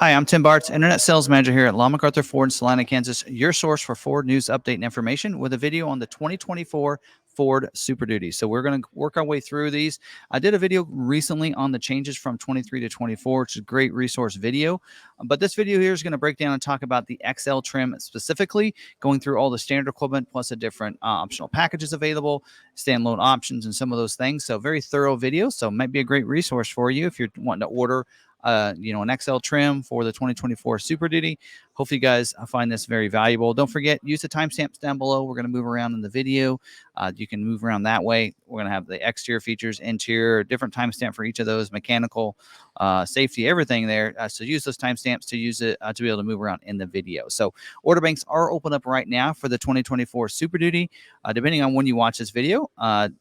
Hi, I'm Tim Bartz, Internet Sales Manager here at McArthur Ford in Salina, Kansas, your source for Ford news, update, and information with a video on the 2024 Ford Super Duty. So we're going to work our way through these. I did a video recently on the changes from 23 to 24, which is a great resource video. But this video here is going to break down and talk about the XL trim specifically, going through all the standard equipment plus the different optional packages available, standalone options, and some of those things. So very thorough video. So it might be a great resource for you if you're wanting to order an XL trim for the 2024 Super Duty. Hopefully you guys find this very valuable. Don't forget, use the timestamps down below. We're going to move around in the video. You can move around that way. We're going to have the exterior features, interior, different timestamp for each of those, mechanical, safety, everything there. So use those timestamps to use it to be able to move around in the video. So order banks are open up right now for the 2024 Super Duty. Depending on when you watch this video,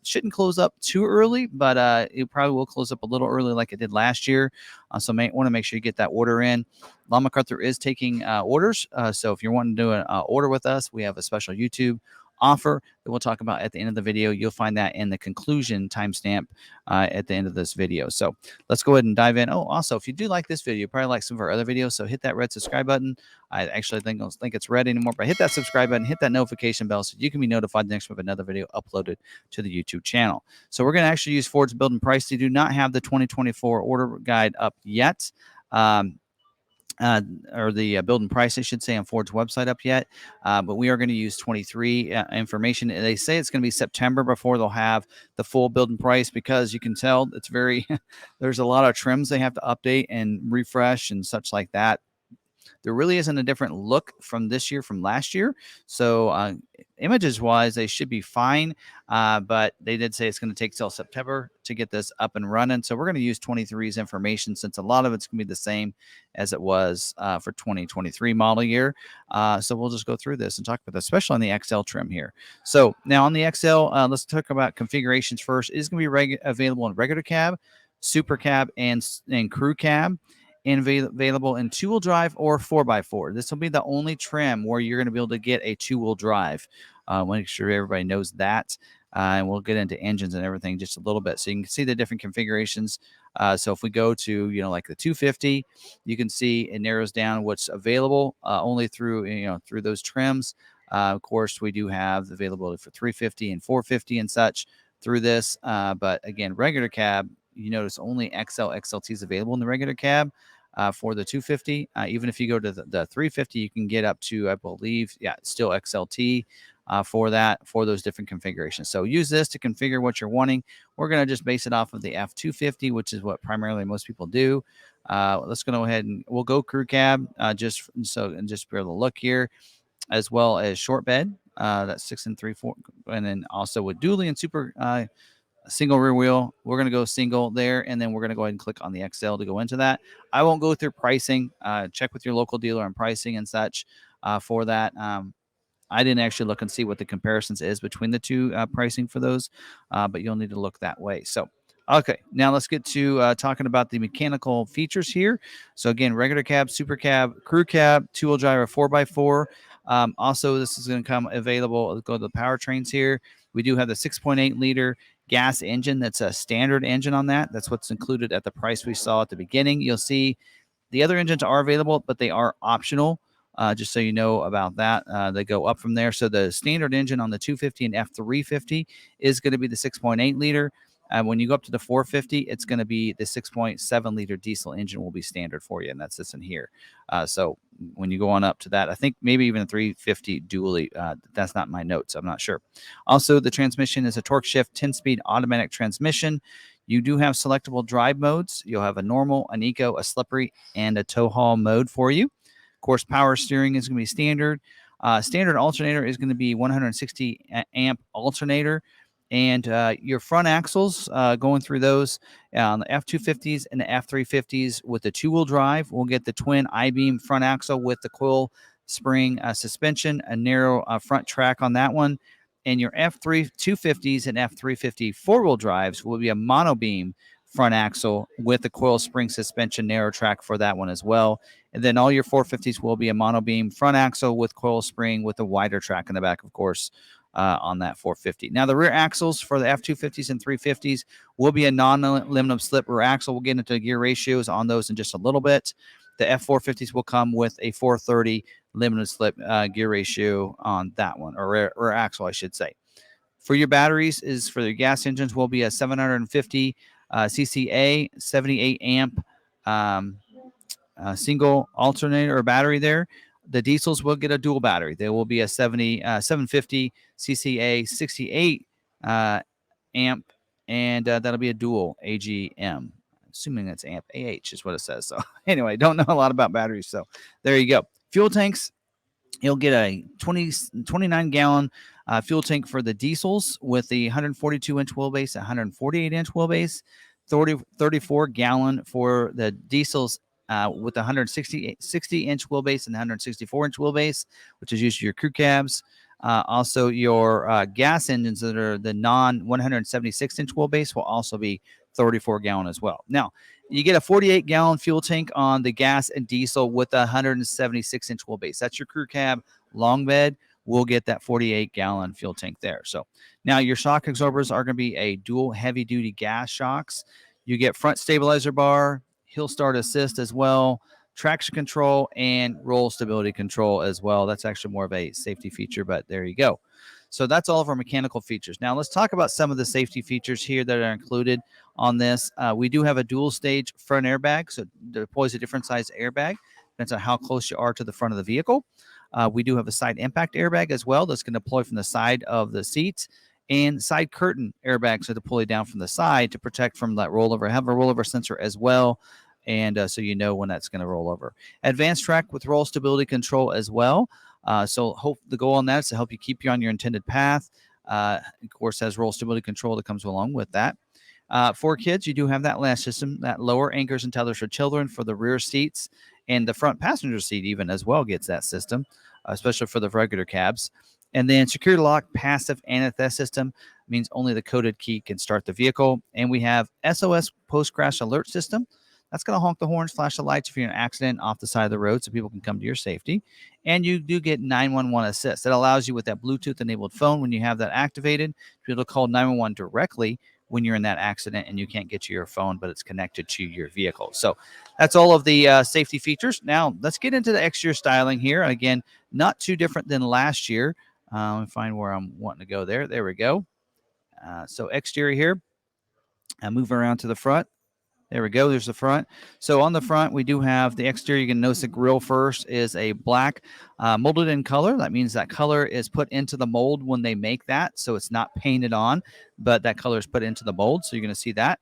shouldn't close up too early, but it probably will close up a little early like it did last year. So want to make sure you get that order in. McArthur is taking orders. So if you're wanting to do an order with us, we have a special YouTube offer that we'll talk about at the end of the video. You'll find that in the conclusion timestamp at the end of this video. So let's go ahead and dive in. Oh, also, if you do like this video, you probably like some of our other videos. So hit that red subscribe button. I actually don't think it's red anymore, but hit that subscribe button, hit that notification bell so you can be notified next time we have another video uploaded to the YouTube channel. So we're going to actually use Ford's build and price. They do not have the 2024 order guide up yet. Or the build and price, I should say, on Ford's website up yet. But we are going to use 23 information. They say it's going to be September before they'll have the full build and price because you can tell it's very, there's a lot of trims they have to update and refresh and such like that. There really isn't a different look from this year from last year. So images wise, they should be fine. But they did say it's going to take till September to get this up and running. So we're going to use 23's information since a lot of it's going to be the same as it was for 2023 model year. So we'll just go through this and talk about this, especially on the XL trim here. So now on the XL, let's talk about configurations first. It is going to be available in regular cab, super cab, and crew cab. And available in 2-wheel drive or 4x4. This will be the only trim where you're going to be able to get a 2-wheel drive. Make sure everybody knows that. And we'll get into engines and everything just a little bit. So you can see the different configurations. So if we go to, like the 250, you can see it narrows down what's available only through, through those trims. Of course, we do have availability for 350 and 450 and such through this. But again, regular cab, you notice only XLT is available in the regular cab for the 250. Even if you go to the 350, you can get up to, I believe, still XLT for those different configurations. So use this to configure what you're wanting. We're going to just base it off of the F250, which is what primarily most people do. Let's go ahead and we'll go crew cab just be able to look here, as well as short bed. That's 6 and 3/4, and then also with dually and super single rear wheel. We're going to go single there, and then we're going to go ahead and click on the XL to go into that. I won't go through pricing. Check with your local dealer on pricing and such for that. I didn't actually look and see what the comparisons is between the two pricing for those, but you'll need to look that way. So, okay, now let's get to talking about the mechanical features here. So again, regular cab, super cab, crew cab, 2-wheel drive, or 4x4. Also, this is going to come available. Let's go to the powertrains here. We do have the 6.8 liter gas engine. That's a standard engine on that. That's what's included at the price we saw at the beginning. You'll see the other engines are available, but they are optional. Just so you know about that, they go up from there. So the standard engine on the 250 and F350 is going to be the 6.8 liter. When you go up to the 450, it's going to be the 6.7 liter diesel engine will be standard for you, and that's this in here. So when you go on up to that, I think maybe even a 350 dually. That's not my notes. I'm not sure. Also, the transmission is a torque shift 10-speed automatic transmission. You do have selectable drive modes. You'll have a normal, an eco, a slippery, and a tow haul mode for you. Of course, power steering is going to be standard. Standard alternator is going to be 160 amp alternator. And your front axles, going through those on the F250s and the F350s with the 2-wheel drive, we'll get the twin I-beam front axle with the coil spring suspension, a narrow front track on that one. And your F250s and F350 4-wheel drives will be a monobeam front axle with the coil spring suspension, narrow track for that one as well. And then all your 450s will be a monobeam front axle with coil spring with a wider track in the back, of course, on that 450. Now, the rear axles for the F250s and 350s will be a non-aluminum slip rear axle. We'll get into gear ratios on those in just a little bit. The F450s will come with a 430 limited slip gear ratio on that one, or rear axle, I should say. For your batteries, is for the gas engines will be a 750 CCA 78 amp single alternator or battery there. The diesels will get a dual battery. There will be a 750 CCA 68 amp, and that'll be a dual AGM. Assuming that's amp AH is what it says. So anyway, don't know a lot about batteries. So there you go. Fuel tanks. You'll get a 29 gallon fuel tank for the diesels with the 142-inch wheelbase, 148-inch wheelbase, 34 gallon for the diesels with the 60-inch wheelbase and 164-inch wheelbase, which is used for your crew cabs. Also, your gas engines that are the non-176-inch wheelbase will also be 34 gallon as well. Now, you get a 48-gallon fuel tank on the gas and diesel with a 176-inch wheelbase. That's your crew cab long bed. We'll get that 48-gallon fuel tank there. So now your shock absorbers are going to be a dual heavy-duty gas shocks. You get front stabilizer bar, hill start assist as well, traction control, and roll stability control as well. That's actually more of a safety feature, but there you go. So that's all of our mechanical features. Now let's talk about some of the safety features here that are included on this. We do have a dual stage front airbag, so it deploys a different size airbag. Depends on how close you are to the front of the vehicle. We do have a side impact airbag as well that's going to deploy from the side of the seat, and side curtain airbags that deploy down from the side to protect from that rollover. I have a rollover sensor as well, and so you know when that's going to roll over. Advanced track with roll stability control as well. So the goal on that is to help you keep you on your intended path. Of course, has roll stability control that comes along with that. For kids, you do have that latch system that lower anchors and tethers for children for the rear seats, and the front passenger seat even as well gets that system, especially for the regular cabs. And then security lock passive anti-theft system means only the coded key can start the vehicle. And we have SOS post-crash alert system. That's going to honk the horns, flash the lights if you're in an accident off the side of the road so people can come to your safety. And you do get 911 assist. That allows you with that Bluetooth-enabled phone, when you have that activated, to be able to call 911 directly when you're in that accident and you can't get to your phone, but it's connected to your vehicle. So that's all of the safety features. Now, let's get into the exterior styling here. Again, not too different than last year. Let me find where I'm wanting to go there. There we go. So exterior here. Move around to the front. There we go. There's the front. So on the front, we do have the exterior. You can notice the grill first is a black molded in color. That means that color is put into the mold when they make that. So it's not painted on, but that color is put into the mold. So you're going to see that.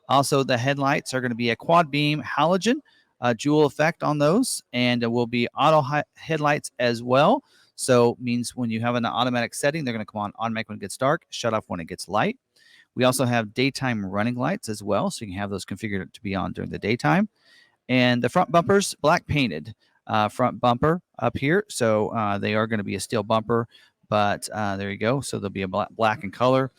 Also, the headlights are going to be a quad beam halogen jewel effect on those. And it will be auto headlights as well. So means when you have an automatic setting, they're going to come on automatic when it gets dark, shut off when it gets light. We also have daytime running lights as well, so you can have those configured to be on during the daytime. And the front bumpers, black painted front bumper up here. So they are going to be a steel bumper, but there you go. So they'll be a black in color.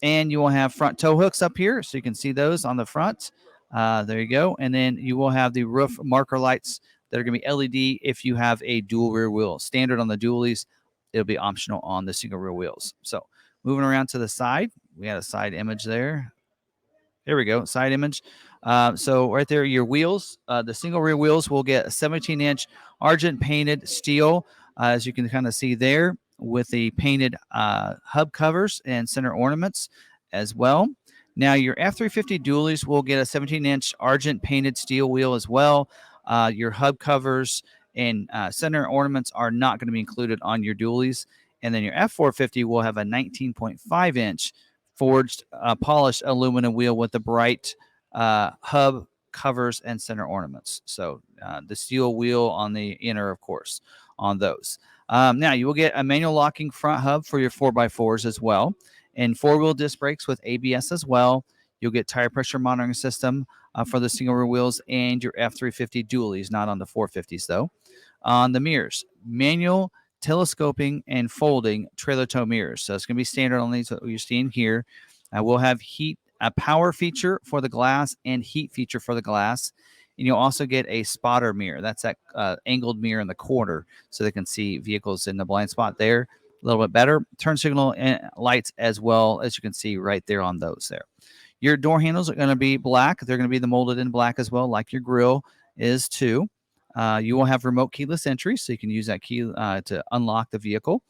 And you will have front tow hooks up here, so you can see those on the front. There you go. And then you will have the roof marker lights that are going to be LED if you have a dual rear wheel. Standard on the dualies, it'll be optional on the single rear wheels. So moving around to the side, we had a side image there. There we go, side image. So right there, your wheels, the single rear wheels will get a 17-inch argent painted steel, as you can kind of see there, with the painted hub covers and center ornaments as well. Now your F350 dualies will get a 17-inch argent painted steel wheel as well. Your hub covers and center ornaments are not going to be included on your dualies. And then your F450 will have a 19.5-inch forged polished aluminum wheel with the bright hub covers and center ornaments. So the steel wheel on the inner, of course, on those. Now you will get a manual locking front hub for your 4x4s as well, and four-wheel disc brakes with ABS as well. You'll get tire pressure monitoring system for the single rear wheels and your F350 dualies, not on the 450s though. On the mirrors, manual telescoping and folding trailer tow mirrors. So it's going to be standard on these that you're seeing here. We'll have a power feature for the glass and heat feature for the glass. And you'll also get a spotter mirror. That's that angled mirror in the corner so they can see vehicles in the blind spot there a little bit better. Turn signal and lights as well, as you can see right there on those there. Your door handles are going to be black. They're going to be the molded in black as well, like your grill is too. You will have remote keyless entry, so you can use that key to unlock the vehicle.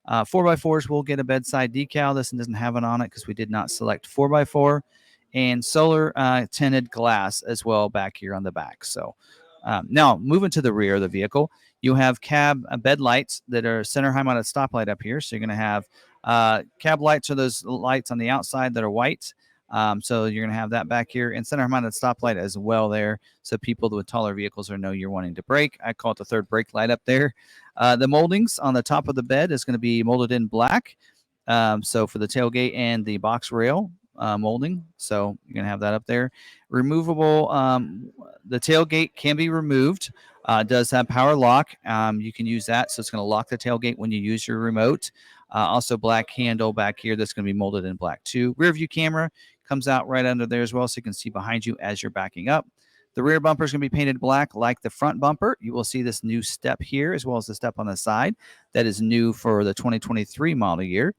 4x4s will get a bedside decal. This one doesn't have it on it because we did not select 4x4. And solar tinted glass as well back here on the back. So now moving to the rear of the vehicle, you have cab bed lights that are center high mounted stoplight up here. So you're going to have cab lights, are those lights on the outside that are white. So you're going to have that back here, and center mounted stoplight as well there. So people with taller vehicles know you're wanting to brake. I call it the third brake light up there. The moldings on the top of the bed is going to be molded in black. So for the tailgate and the box rail molding. So you're going to have that up there. Removable. The tailgate can be removed. It does have power lock. You can use that. So it's going to lock the tailgate when you use your remote. Also black handle back here that's going to be molded in black too. Rear view camera comes out right under there as well, so you can see behind you as you're backing up. The rear bumper is going to be painted black like the front bumper. You will see this new step here as well as the step on the side. That is new for the 2023 model year.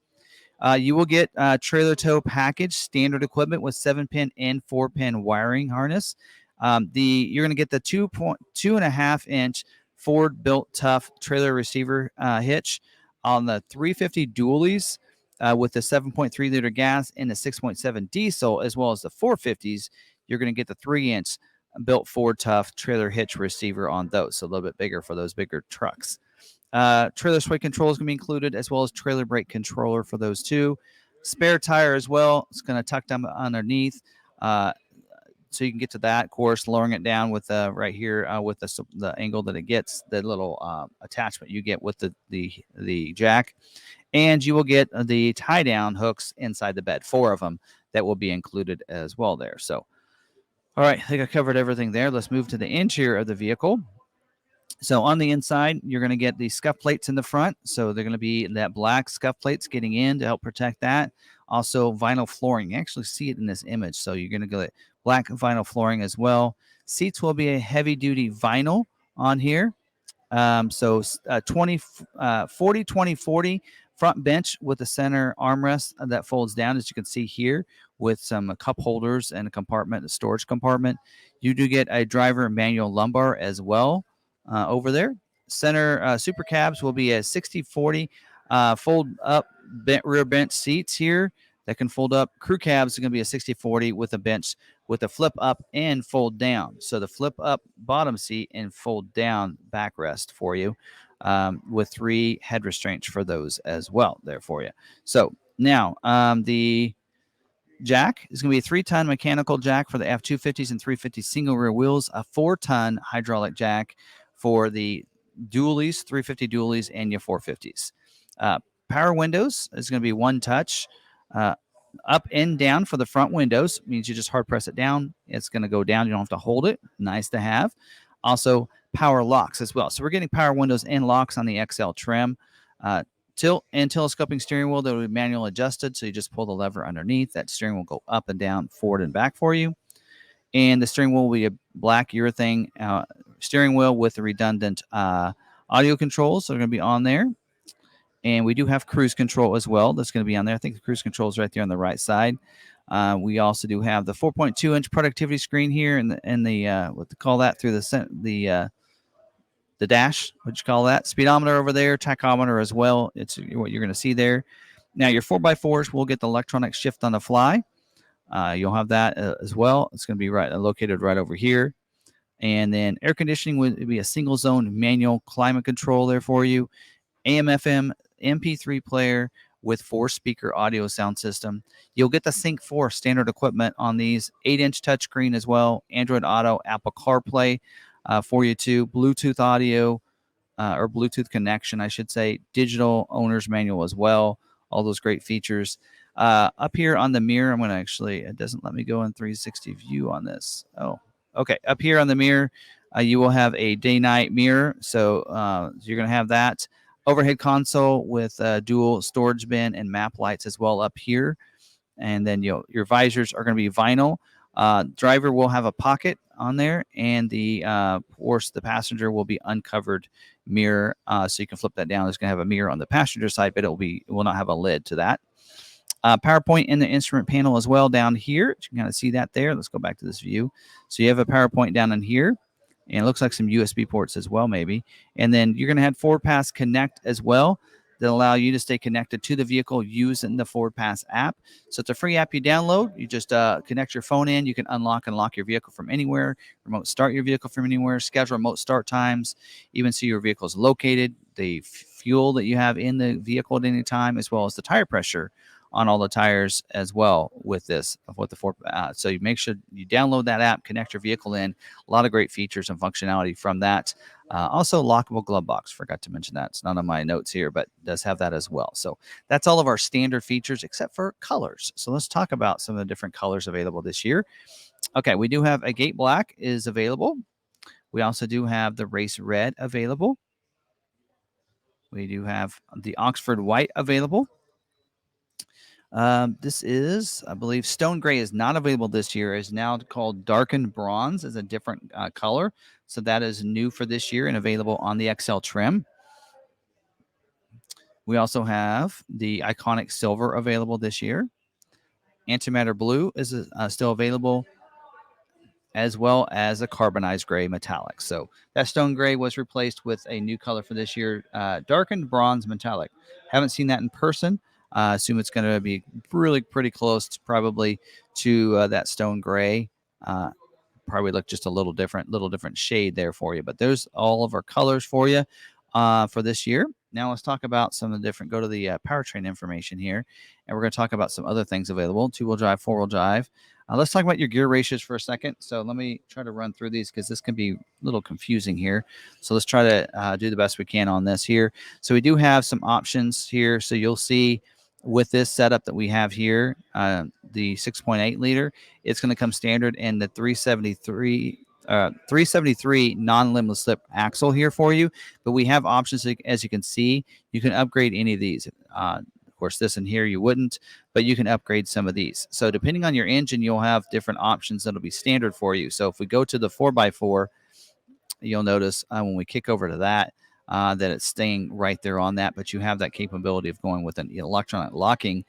You will get trailer tow package standard equipment with 7-pin and 4-pin wiring harness. You're going to get the 2.5-inch Ford built tough trailer receiver hitch on the 350 dualies with the 7.3 liter gas and the 6.7 diesel, as well as the 450s. You're going to get the 3-inch built Ford tough trailer hitch receiver on those, so a little bit bigger for those bigger trucks. Trailer sway control is going to be included, as well as trailer brake controller for those two. Spare tire as well. It's going to tuck down underneath, so you can get to that. Of course, lowering it down with right here with the angle that it gets, the little attachment you get with the jack, and you will get the tie down hooks inside the bed, 4 of them that will be included as well there. So, all right, I think I covered everything there. Let's move to the interior of the vehicle. So on the inside, you're going to get the scuff plates in the front. So they're going to be that black scuff plates getting in to help protect that. Also vinyl flooring. You actually see it in this image. So you're going to get black vinyl flooring as well. Seats will be a heavy duty vinyl on here. So 40, 20, 40 front bench with the center armrest that folds down, as you can see here, with some cup holders and a storage compartment. You do get a driver manual lumbar as well. Over there, center super cabs will be a 60-40 fold up rear bench seats here that can fold up. Crew cabs are going to be a 60-40 with a bench with a flip up and fold down. So the flip up bottom seat and fold down backrest for you, with 3 head restraints for those as well there for you. So now the jack is going to be a 3-ton mechanical jack for the F250s and 350 single rear wheels, a 4-ton hydraulic jack for the dualies, 350 dualies, and your 450s. Power windows is going to be 1 touch. Up and down for the front windows means you just hard press it down. It's going to go down. You don't have to hold it. Nice to have. Also, power locks as well. So we're getting power windows and locks on the XL trim. Tilt and telescoping steering wheel that will be manual adjusted. So you just pull the lever underneath. That steering will go up and down, forward and back for you. And the steering wheel will be a black urethane steering wheel with the redundant audio controls that are going to be on there. And we do have cruise control as well. That's going to be on there. I think the cruise control is right there on the right side. We also do have the 4.2-inch productivity screen here, and the what to call that, through the dash. What you call that? Speedometer over there, tachometer as well. It's what you're going to see there. Now your 4x4s will get the electronic shift on the fly. You'll have that as well. It's going to be located right over here. And then air conditioning would be a single zone manual climate control there for you. AM, FM, MP3 player with 4-speaker audio sound system. You'll get the Sync 4 standard equipment on these. 8-inch touchscreen as well. Android Auto, Apple CarPlay for you too. Bluetooth audio or Bluetooth connection, I should say. Digital owner's manual as well. All those great features. Up here on the mirror, I'm going to it doesn't let me go in 360 view on this. Oh, okay. Up here on the mirror, you will have a day-night mirror. So you're going to have that. Overhead console with dual storage bin and map lights as well up here. And then your visors are going to be vinyl. Driver will have a pocket on there, and of course, the passenger will be uncovered mirror. So you can flip that down. It's going to have a mirror on the passenger side, but it will not have a lid to that. PowerPoint in the instrument panel as well down here. You can kind of see that there. Let's go back to this view. So you have a PowerPoint down in here. and it looks like some USB ports as well, maybe. And then you're going to have Forward Pass Connect as well that allow you to stay connected to the vehicle using the Forward Pass app. So it's a free app you download. You just connect your phone in. You can unlock and lock your vehicle from anywhere, remote start your vehicle from anywhere, schedule remote start times, even see your vehicle is located, the fuel that you have in the vehicle at any time, as well as the tire pressure on all the tires as well with this with the Ford. So you make sure you download that app, connect your vehicle in. A lot of great features and functionality from that. Also, lockable glove box. Forgot to mention that. It's not on my notes here, but does have that as well. So that's all of our standard features except for colors. So let's talk about some of the different colors available this year. Okay, we do have a Gate Black is available. We also do have the Race Red available. We do have the Oxford White available. This is, I believe, Stone Gray is not available this year. Is now called Darkened Bronze, is a different color. So that is new for this year and available on the XL trim. We also have the Iconic Silver available this year. Antimatter Blue is still available, as well as a Carbonized Gray Metallic. So that Stone Gray was replaced with a new color for this year, Darkened Bronze Metallic. Haven't seen that in person. Assume it's going to be really pretty close to probably to that Stone Gray. Probably look just a little different shade there for you. But there's all of our colors for you for this year. Now let's talk about some of the different, go to the powertrain information here. And we're going to talk about some other things available, 2-wheel drive, 4-wheel drive. Let's talk about your gear ratios for a second. So let me try to run through these because this can be a little confusing here. So let's try to do the best we can on this here. So we do have some options here. So you'll see with this setup that we have here, the 6.8 liter, it's going to come standard in the 373 non-limited slip axle here for you. But we have options, as you can see. You can upgrade any of these. Of course, this in here you wouldn't, but you can upgrade some of these. So depending on your engine, you'll have different options that'll be standard for you. So if we go to the 4x4, you'll notice when we kick over to that, that it's staying right there on that, but you have that capability of going with an electronic locking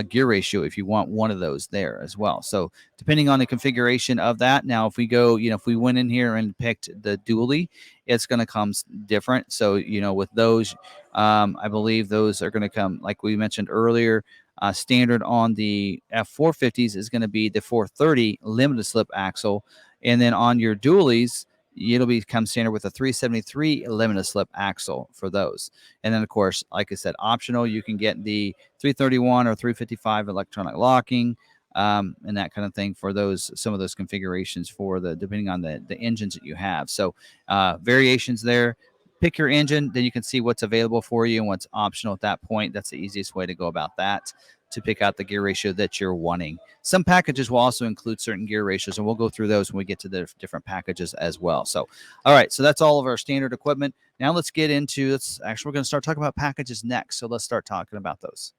gear ratio if you want one of those there as well. So depending on the configuration of that, now if we go, if we went in here and picked the dually, it's going to come different. So, with those, I believe those are going to come, like we mentioned earlier, standard on the F450s is going to be the 430 limited slip axle. And then on your dualies, it'll become standard with a 373 limited slip axle for those. And then, of course, like I said, optional, you can get the 331 or 355 electronic locking and that kind of thing for those, some of those configurations for depending on the engines that you have. So variations there. Pick your engine, then you can see what's available for you and what's optional at that point. That's the easiest way to go about that, to pick out the gear ratio that you're wanting. Some packages will also include certain gear ratios, and we'll go through those when we get to the different packages as well. So, all right, so that's all of our standard equipment. Now let's get into, we're going to start talking about packages next. So let's start talking about those.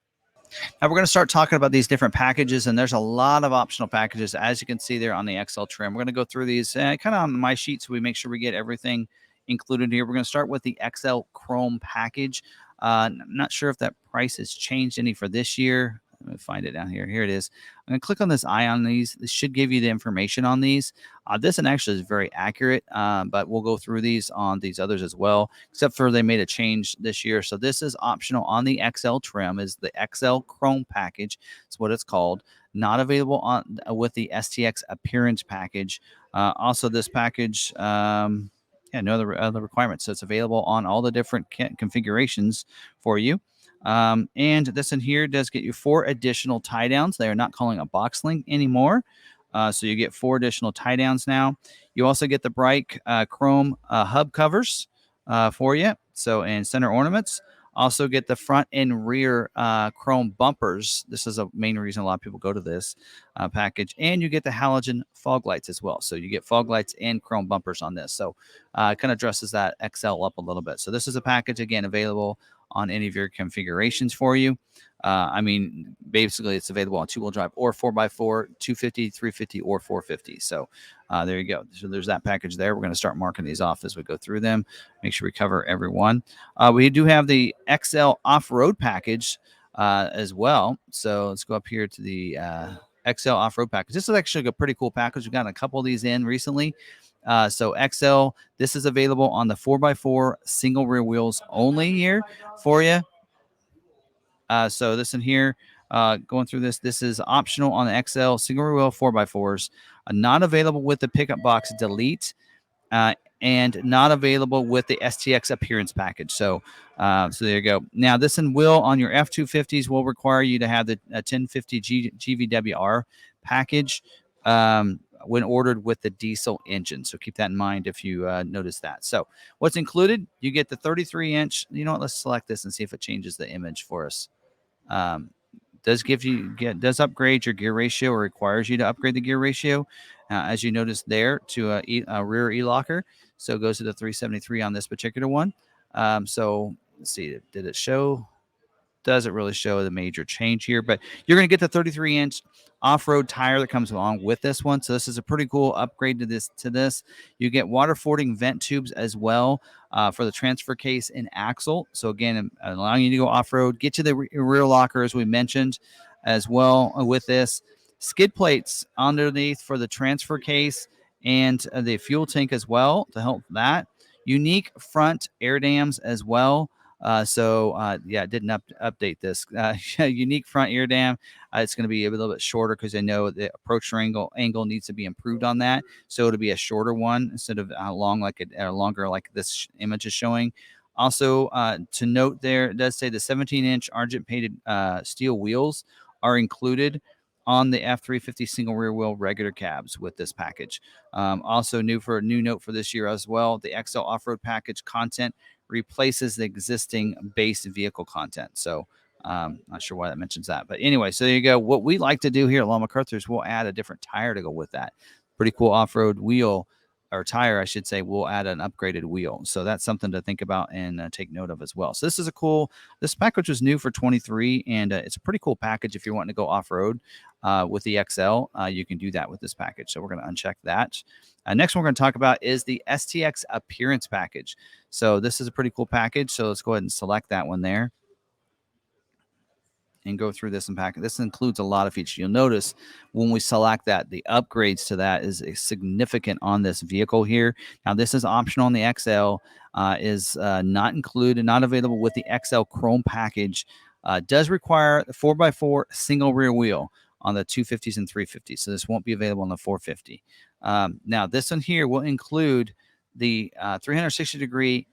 Now we're going to start talking about these different packages, and there's a lot of optional packages, as you can see there on the XL trim. We're going to go through these kind of on my sheet so we make sure we get everything included here. We're going to start with the XL Chrome package. I'm not sure if that price has changed any for this year. Let me find it down here. Here it is. I'm going to click on this eye on these. This should give you the information on these. This one actually is very accurate, but we'll go through these on these others as well, except for they made a change this year. So this is optional on the XL trim, is the XL Chrome package. That's what it's called. Not available on with the STX Appearance Package. Also, this package, no other requirements. So it's available on all the different configurations for you. And this in here does get you 4 additional tie downs. They are not calling a box link anymore. So you get 4 additional tie downs now. You also get the bright chrome hub covers for you. So, and center ornaments. Also get the front and rear chrome bumpers. This is a main reason a lot of people go to this package. And you get the halogen fog lights as well. So you get fog lights and chrome bumpers on this. So it kind of dresses that XL up a little bit. So this is a package, again, available on any of your configurations for you. Basically it's available on 2-wheel drive or 4x4, 250, 350, or 450. So there you go. So there's that package there. We're going to start marking these off as we go through them. Make sure we cover everyone. We do have the XL Off Road Package as well. So let's go up here to the XL Off Road Package. This is actually a pretty cool package. We've gotten a couple of these in recently. So XL, this is available on the 4x4 single rear wheels only here for you. So this in here, going through this is optional on the XL single rear wheel 4x4s. Not available with the pickup box delete. And not available with the STX Appearance Package. So there you go. Now, this one will, on your F250s, will require you to have the 1050 GVWR package when ordered with the diesel engine. So keep that in mind if you notice that. So what's included? You get the 33-inch. You know what? Let's select this and see if it changes the image for us. Does upgrade your gear ratio, or requires you to upgrade the gear ratio, as you notice there, to a rear e-locker. So it goes to the 373 on this particular one. So let's see, did it show? Doesn't really show the major change here, but you're going to get the 33-inch off-road tire that comes along with this one. So this is a pretty cool upgrade to this. You get water fording vent tubes as well for the transfer case and axle. So again, allowing you to go off-road, get you the rear locker as we mentioned as well with this. Skid plates underneath for the transfer case and the fuel tank as well to help that. Unique front air dams as well. Yeah, didn't update this. Unique front ear dam. It's going to be a little bit shorter because I know the approach angle needs to be improved on that. So it'll be a shorter one instead of longer like this image is showing. Also, to note there, it does say the 17-inch argent painted steel wheels are included on the F350 single rear wheel regular cabs with this package. Also new note for this year as well, the XL off-road package content replaces the existing base vehicle content. So not sure why that mentions that, but anyway, so there you go. What we like to do here at McArthur is we'll add a different tire to go with that. Pretty cool off-road wheel, or tire, I should say. We'll add an upgraded wheel. So that's something to think about and take note of as well. So this package was new for 23, and it's a pretty cool package if you're wanting to go off-road with the XL. You can do that with this package. So we're going to uncheck that. Next one we're going to talk about is the STX Appearance Package. So this is a pretty cool package. So let's go ahead and select that one there and go through this and pack it. This includes a lot of features. You'll notice when we select that, the upgrades to that is significant on this vehicle here. Now, this is optional on the XL, is not included, not available with the XL Chrome package. Does require the 4x4 single rear wheel on the 250s and 350s. So this won't be available on the 450. Now, this one here will include the 360-degree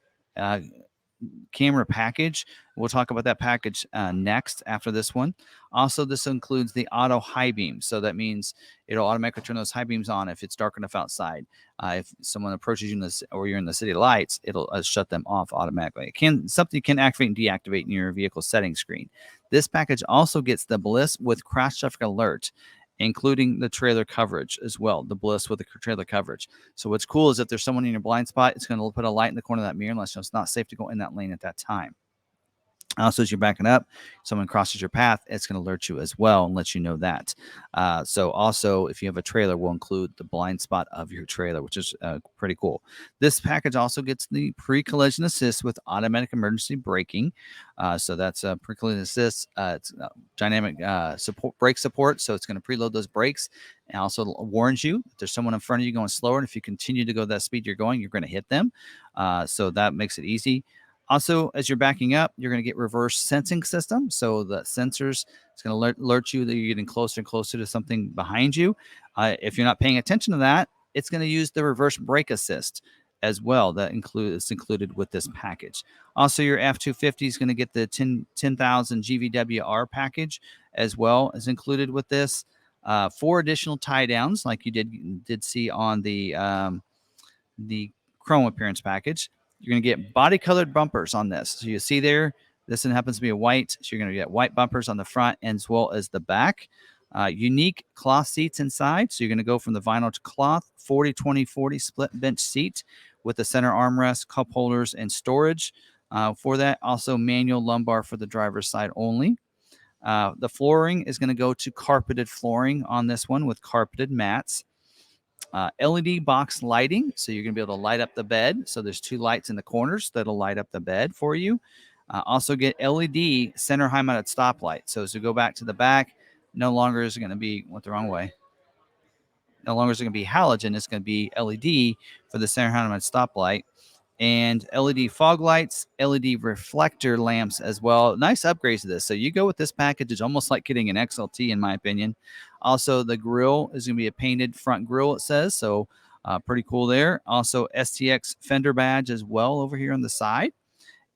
camera package. We'll talk about that package next after this one. Also, this includes the auto high beam. So that means it'll automatically turn those high beams on if it's dark enough outside. If someone approaches you or you're in the city lights, it'll shut them off automatically. Something you can activate and deactivate in your vehicle settings screen. This package also gets the Bliss with crash traffic alert, including the trailer coverage as well, the Bliss with the trailer coverage. So what's cool is if there's someone in your blind spot, it's going to put a light in the corner of that mirror and let you know it's not safe to go in that lane at that time. Also, as you're backing up, someone crosses your path, it's going to alert you as well and let you know that. So also, if you have a trailer, we'll include the blind spot of your trailer, which is pretty cool. This package also gets the pre-collision assist with automatic emergency braking. So that's pre-collision assist. It's dynamic brake support, so it's going to preload those brakes. And also warns you if there's someone in front of you going slower, and if you continue to go that speed you're going, you're going to hit them. So that makes it easy. Also, as you're backing up, you're going to get reverse sensing system. So the sensors, it's going to alert you that you're getting closer and closer to something behind you. If you're not paying attention to that, it's going to use the reverse brake assist as well. It's included with this package. Also, your F250 is going to get the 10,000 GVWR package as well as included with this. 4 additional tie downs, like you did see on the Chrome Appearance Package. You're going to get body colored bumpers on this. So you see there, this one happens to be a white. So you're going to get white bumpers on the front as well as the back. Unique cloth seats inside. So you're going to go from the vinyl to cloth, 40-20-40 split bench seat with the center armrest, cup holders, and storage for that. Also manual lumbar for the driver's side only. The flooring is going to go to carpeted flooring on this one with carpeted mats. LED box lighting, so you're going to be able to light up the bed. So there's 2 lights in the corners that'll light up the bed for you. Also get LED center high mounted stoplight. So as you go back to the back, no longer is it going to be went the wrong way. no longer is it going to be halogen, it's going to be LED for the center mounted stoplight, and LED fog lights, LED reflector lamps as well. Nice upgrades to this. So you go with this package, it's almost like getting an XLT in my opinion. Also, the grill is going to be a painted front grill, it says. So pretty cool there. Also, STX fender badge as well over here on the side.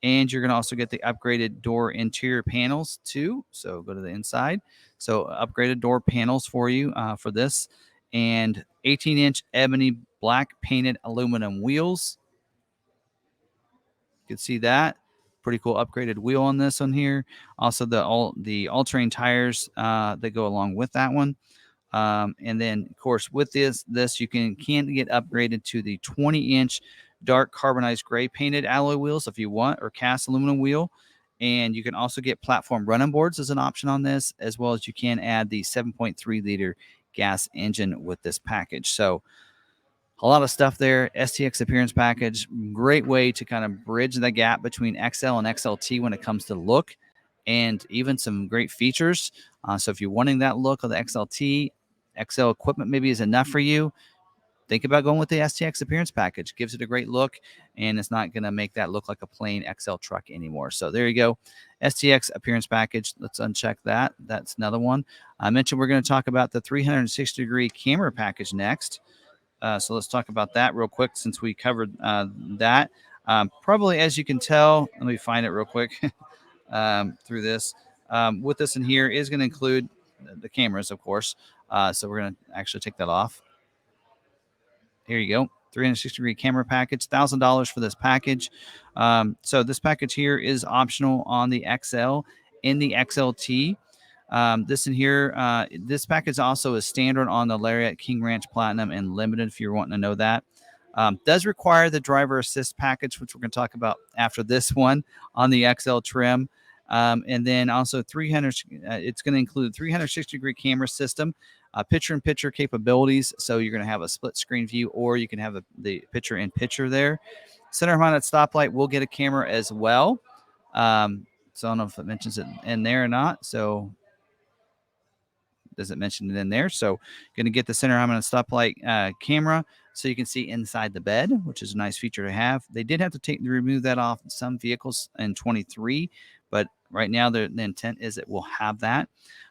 And you're going to also get the upgraded door interior panels too. So go to the inside. So upgraded door panels for you for this. And 18-inch ebony black painted aluminum wheels. You can see that. Pretty cool upgraded wheel on this one here. Also the all-terrain tires that go along with that one. And then, of course, with this you can get upgraded to the 20-inch dark carbonized gray painted alloy wheels if you want, or cast aluminum wheel. And you can also get platform running boards as an option on this, as well as you can add the 7.3 liter gas engine with this package. So a lot of stuff there. STX Appearance Package, great way to kind of bridge the gap between XL and XLT when it comes to look, and even some great features. So if you're wanting that look of the XLT, XL equipment maybe is enough for you, think about going with the STX Appearance Package. Gives it a great look, and it's not going to make that look like a plain XL truck anymore. So there you go. STX Appearance Package. Let's uncheck that. That's another one. I mentioned we're going to talk about the 360-degree camera package next. So let's talk about that real quick since we covered that. Probably, as you can tell, let me find it real quick through this. With this in here is going to include the cameras, of course. So we're going to actually take that off. Here you go. 360-degree camera package, $1,000 for this package. So this package here is optional on the XL and the XLT. This in here, this package also is standard on the Lariat, King Ranch Platinum, and Limited, if you're wanting to know that. Does require the driver assist package, which we're going to talk about after this one on the XL trim. And then also 300, it's going to include 360-degree camera system, picture-in-picture capabilities. So you're going to have a split screen view, or you can have the picture-in-picture there. Center-mounted stoplight will get a camera as well. So I don't know if it mentions it in there or not. So doesn't mention it in there. So going to get the center mounted stoplight camera so you can see inside the bed, which is a nice feature to have. They did have to remove that off some vehicles in 23, but right now the intent is it will have that.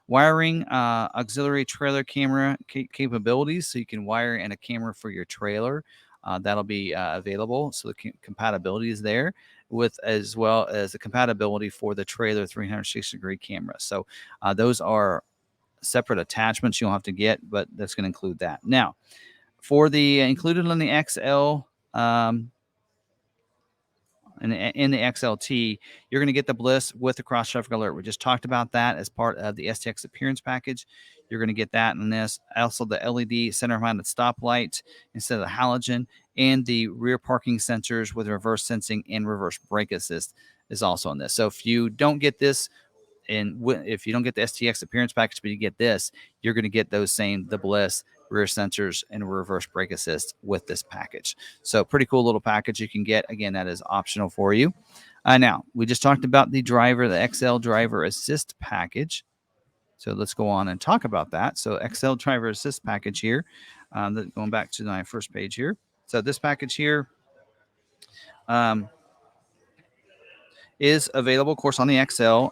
Wiring auxiliary trailer camera capabilities, so you can wire in a camera for your trailer. That'll be available. So the compatibility is there, with as well as the compatibility for the trailer 360-degree camera. So those are separate attachments you'll have to get, but that's going to include that. Now, for the included in the XL in the XLT, you're going to get the Bliss with the cross traffic alert. We just talked about that as part of the STX Appearance Package. You're going to get that in this. Also, the LED center mounted stoplight instead of the halogen, and the rear parking sensors with reverse sensing and reverse brake assist is also on this. So if you don't get this, and if you don't get the STX Appearance Package, but you get this, you're going to get those the Bliss, rear sensors, and reverse brake assist with this package. So pretty cool little package you can get. Again, that is optional for you. Now, we just talked about the XL Driver Assist Package. So let's go on and talk about that. So XL Driver Assist Package here, going back to my first page here. So this package here, is available, of course, on the XL.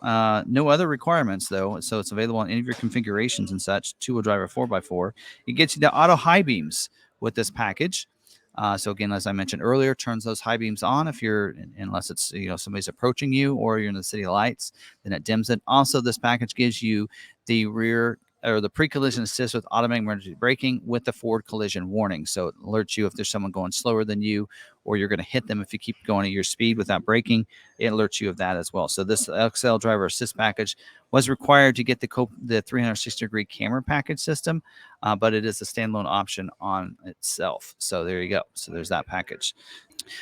No other requirements, though. So it's available on any of your configurations and such. Two-wheel drive 4x4. It gets you the auto high beams with this package. So again, as I mentioned earlier, turns those high beams on unless it's somebody's approaching you or you're in the city lights, then it dims it. Also, this package gives you the rear or the pre-collision assist with automatic emergency braking with the forward collision warning. So it alerts you if there's someone going slower than you, or you're going to hit them if you keep going at your speed without braking. It alerts you of that as well. So this XL Driver Assist Package was required to get the 360-degree camera package system, but it is a standalone option on itself. So there you go. So there's that package.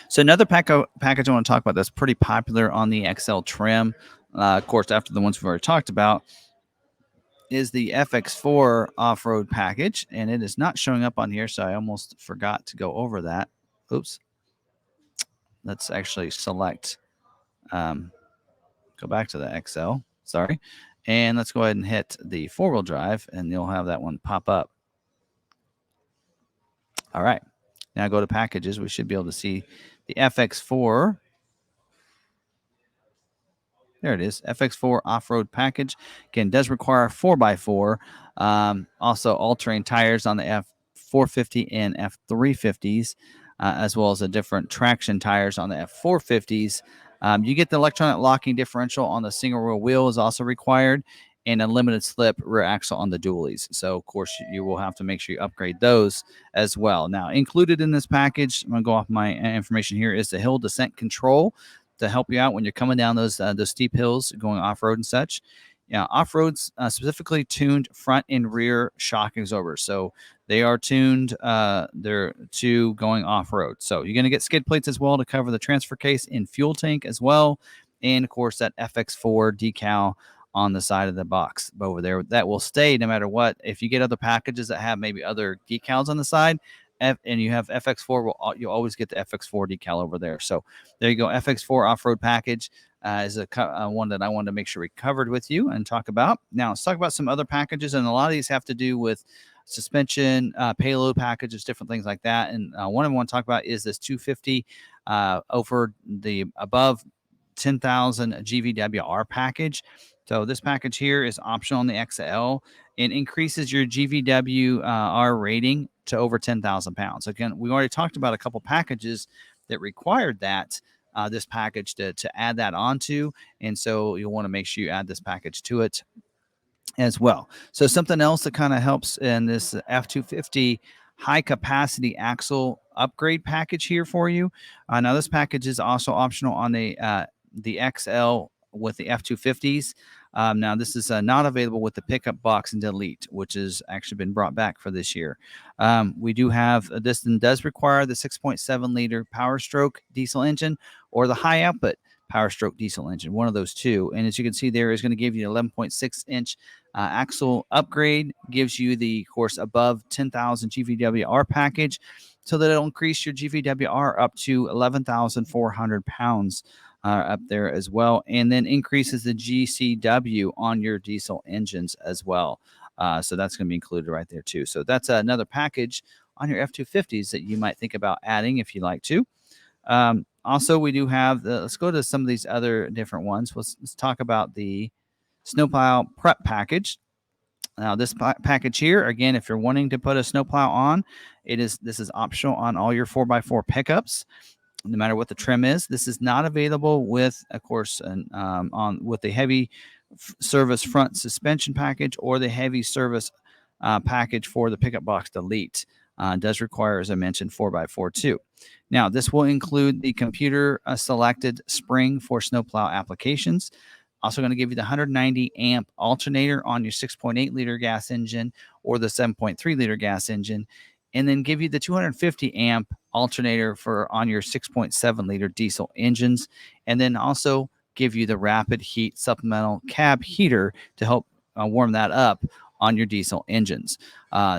So another package I want to talk about that's pretty popular on the XL trim, of course, after the ones we've already talked about, is the FX4 Off Road Package, and it is not showing up on here, so I almost forgot to go over that. Oops. Let's actually select, go back to the XL, sorry, and let's go ahead and hit the four-wheel drive, and you'll have that one pop up. All right. Now go to packages. We should be able to see the FX4. There it is, FX4 Off Road Package. Again, does require 4x4. Also, all-terrain tires on the F450 and F350s, as well as the different traction tires on the F450s. You get the electronic locking differential on the single rear wheel is also required, and a limited slip rear axle on the dualies. So, of course, you will have to make sure you upgrade those as well. Now, included in this package, I'm going to go off my information here, is the hill descent control to help you out when you're coming down those steep hills, going off road and such. Yeah, off roads specifically tuned front and rear shock absorbers, so they are tuned. They're to going off road. So you're going to get skid plates as well to cover the transfer case and fuel tank as well, and of course that FX4 decal on the side of the box over there that will stay no matter what. If you get other packages that have maybe other decals on the side, and you have FX4, you'll always get the FX4 decal over there. So there you go. FX4 Off-Road Package is a one that I wanted to make sure we covered with you and talk about. Now, let's talk about some other packages, and a lot of these have to do with suspension, payload packages, different things like that. And one I want to talk about is this 250 over the above 10,000 GVWR package. So this package here is optional on the XL and increases your GVWR rating to over 10,000 pounds. Again, we already talked about a couple packages that required that this package to add that onto, and so you'll want to make sure you add this package to it as well. So something else that kind of helps in this F250 high capacity axle upgrade package here for you. Now this package is also optional on the XL with the F250s. Now this is not available with the pickup box and delete, which has actually been brought back for this year. We do have this and does require the 6.7 liter Power Stroke diesel engine or the high output Power Stroke diesel engine, one of those two. And as you can see, there is going to give you an 11.6 inch axle upgrade, gives you the course above 10,000 GVWR package, so that it'll increase your GVWR up to 11,400 pounds up there as well, and then increases the GCW on your diesel engines as well. So that's going to be included right there too. So that's another package on your F250s that you might think about adding if you like to. Also, we do have let's go to some of these other different ones. Let's talk about the snowplow prep package. Now, this package here, again, if you're wanting to put a snowplow on, this is optional on all your 4x4 pickups, no matter what the trim is. This is not available with, of course, with the heavy service front suspension package or the heavy service package for the pickup box delete. Does require, as I mentioned, 4x4 too. Now, this will include the computer selected spring for snowplow applications. Also going to give you the 190 amp alternator on your 6.8 liter gas engine or the 7.3 liter gas engine, and then give you the 250 amp alternator on your 6.7 liter diesel engines, and then also give you the rapid heat supplemental cab heater to help warm that up on your diesel engines.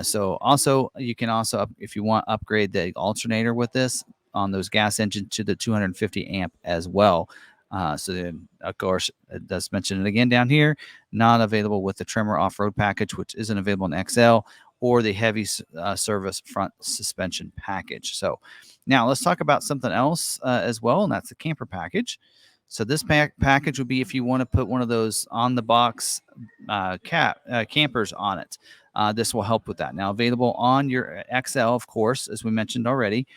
So also you can also, if you want, upgrade the alternator with this on those gas engines to the 250 amp as well. So then, of course, it does mention it again down here, not available with the Tremor off-road package, which isn't available in XL, or the heavy service front suspension package. So now let's talk about something else as well, and that's the camper package. So this package would be if you want to put one of those on the box campers on it. This will help with that. Now available on your XL, of course, as we mentioned already.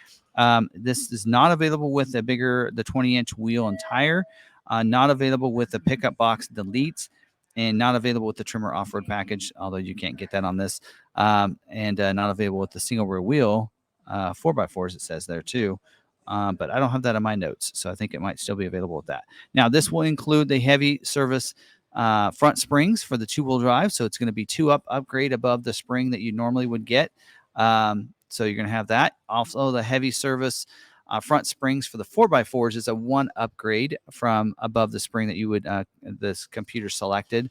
This is not available with the 20-inch wheel and tire, not available with the pickup box delete, and not available with the Trimmer off-road package, although you can't get that on this, and not available with the single rear wheel 4x4s, it says there too. But I don't have that in my notes, so I think it might still be available with that. Now, this will include the heavy service front springs for the two-wheel drive, so it's going to be upgrade above the spring that you normally would get. So you're going to have that. Also, the heavy service front springs for the 4x4s is a 1 upgrade from above the spring that you would this computer selected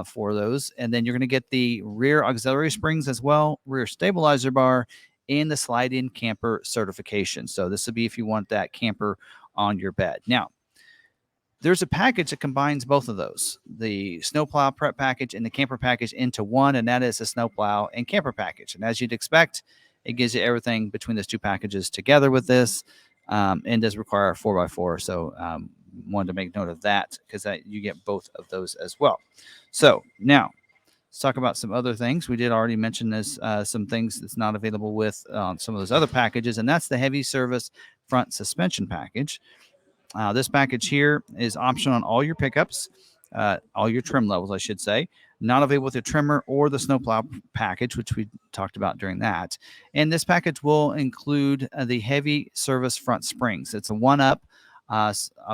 for those. And then you're going to get the rear auxiliary springs as well, rear stabilizer bar, and the slide-in camper certification. So this would be if you want that camper on your bed. Now, there's a package that combines both of those, the snowplow prep package and the camper package into one, and that is a snowplow and camper package. And as you'd expect, it gives you everything between those two packages together with this, and does require a 4x4. So wanted to make note of that because you get both of those as well. So now let's talk about some other things. We did already mention this, some things that's not available with some of those other packages, and that's the heavy service front suspension package. This package here is optional on all your pickups, all your trim levels, I should say. Not available with the trimmer or the snowplow package, which we talked about during that. And this package will include the heavy service front springs. It's a one-up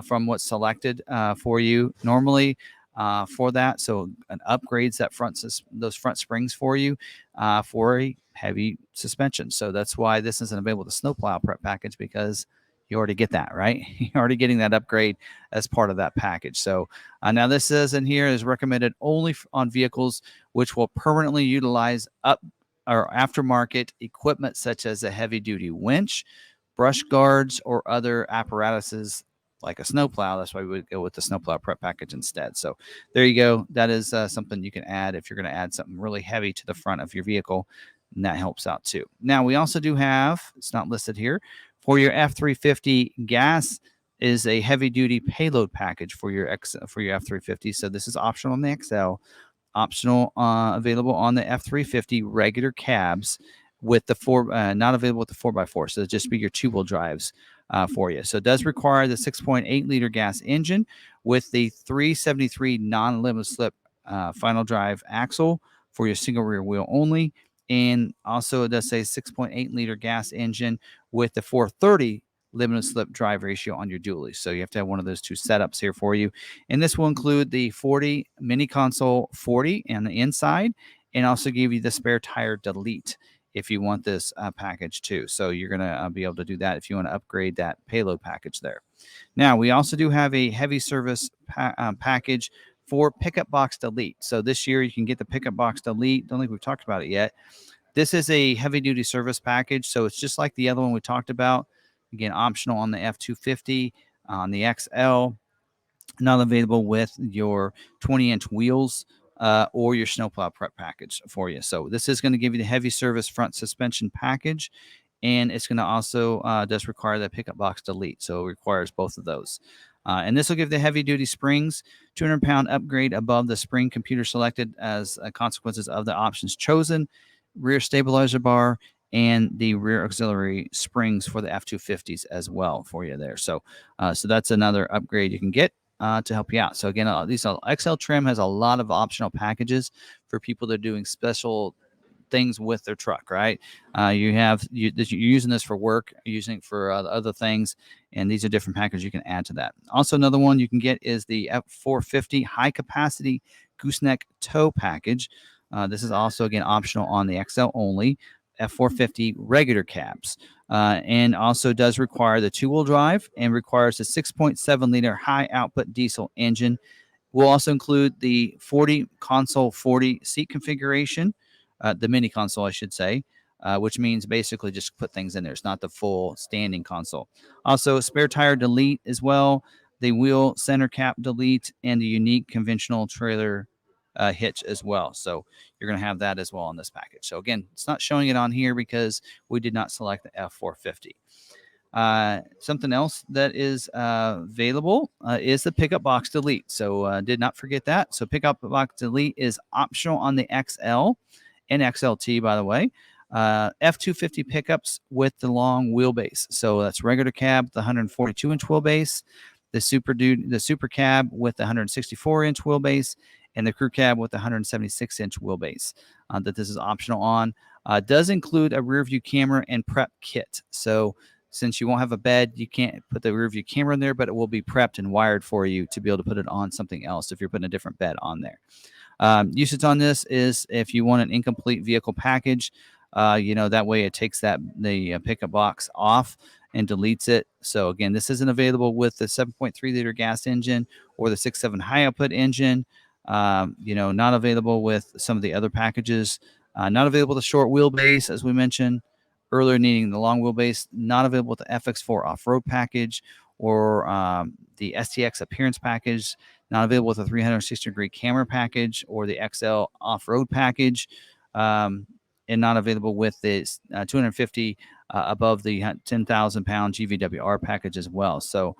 from what's selected for you normally for that. So it upgrades that those front springs for you for a heavy suspension. So that's why this isn't available with the snowplow prep package, because you already get that, right? You're already getting that upgrade as part of that package. So now this says in here is recommended only on vehicles which will permanently utilize up or aftermarket equipment such as a heavy duty winch, brush guards, or other apparatuses like a snowplow. That's why we would go with the snowplow prep package instead. So there you go. That is something you can add if you're going to add something really heavy to the front of your vehicle, and that helps out too. Now we also do have, it's not listed here, for your F350 gas is a heavy duty payload package for your F350. So this is optional on the XL, optional available on the F350 regular cabs with the not available with the 4x4. So it'll just be your two-wheel drives for you. So it does require the 6.8 liter gas engine with the 373 non-limit slip final drive axle for your single rear wheel only. And also it does say 6.8 liter gas engine with the 430 limited slip drive ratio on your dually. So you have to have one of those two setups here for you. And this will include the 40 mini console 40 on the inside, and also give you the spare tire delete if you want this package too. So you're going to be able to do that if you want to upgrade that payload package there. Now, we also do have a heavy service package for pickup box delete. So this year you can get the pickup box delete. Don't think we've talked about it yet. This is a heavy duty service package. So it's just like the other one we talked about. Again, optional on the F250, on the XL, not available with your 20-inch wheels or your snowplow prep package for you. So this is going to give you the heavy service front suspension package, and it's going to also does require that pickup box delete. So it requires both of those. And this will give the heavy duty springs 200-pound upgrade above the spring computer selected as consequences of the options chosen, rear stabilizer bar, and the rear auxiliary springs for the F250s as well for you there. So so that's another upgrade you can get to help you out. So again, these XL trim has a lot of optional packages for people that are doing special things with their truck, right? You're using this for work, using it for other things, and these are different packages you can add to that. Also, another one you can get is the F450 high capacity gooseneck tow package. This is also, again, optional on the XL only. F450 regular cabs, and also does require the two-wheel drive and requires a 6.7 liter high output diesel engine. We'll also include the 40 console 40 seat configuration, the mini console, I should say, which means basically just put things in there. It's not the full standing console. Also, spare tire delete as well, the wheel center cap delete, and the unique conventional trailer hitch as well. So you're going to have that as well on this package. So again, it's not showing it on here because we did not select the F450. Something else that is available is the pickup box delete. So did not forget that. So pickup box delete is optional on the XL and XLT, by the way. F250 pickups with the long wheelbase. So that's regular cab, the 142-inch wheelbase, the super cab with the 164-inch wheelbase, and the crew cab with the 176-inch wheelbase that this is optional on. Does include a rear view camera and prep kit. So since you won't have a bed, you can't put the rear view camera in there, but it will be prepped and wired for you to be able to put it on something else if you're putting a different bed on there. Usage on this is if you want an incomplete vehicle package, that way it takes the pickup box off and deletes it. So again, this isn't available with the 7.3 liter gas engine or the 6.7 high output engine. Not available with some of the other packages. Not available with the short wheelbase, as we mentioned earlier, needing the long wheelbase. Not available with the FX4 Off Road Package or the STX Appearance Package. Not available with the 360-degree camera package or the XL Off Road Package. and not available with this 250 above the 10,000 pound GVWR package as well. So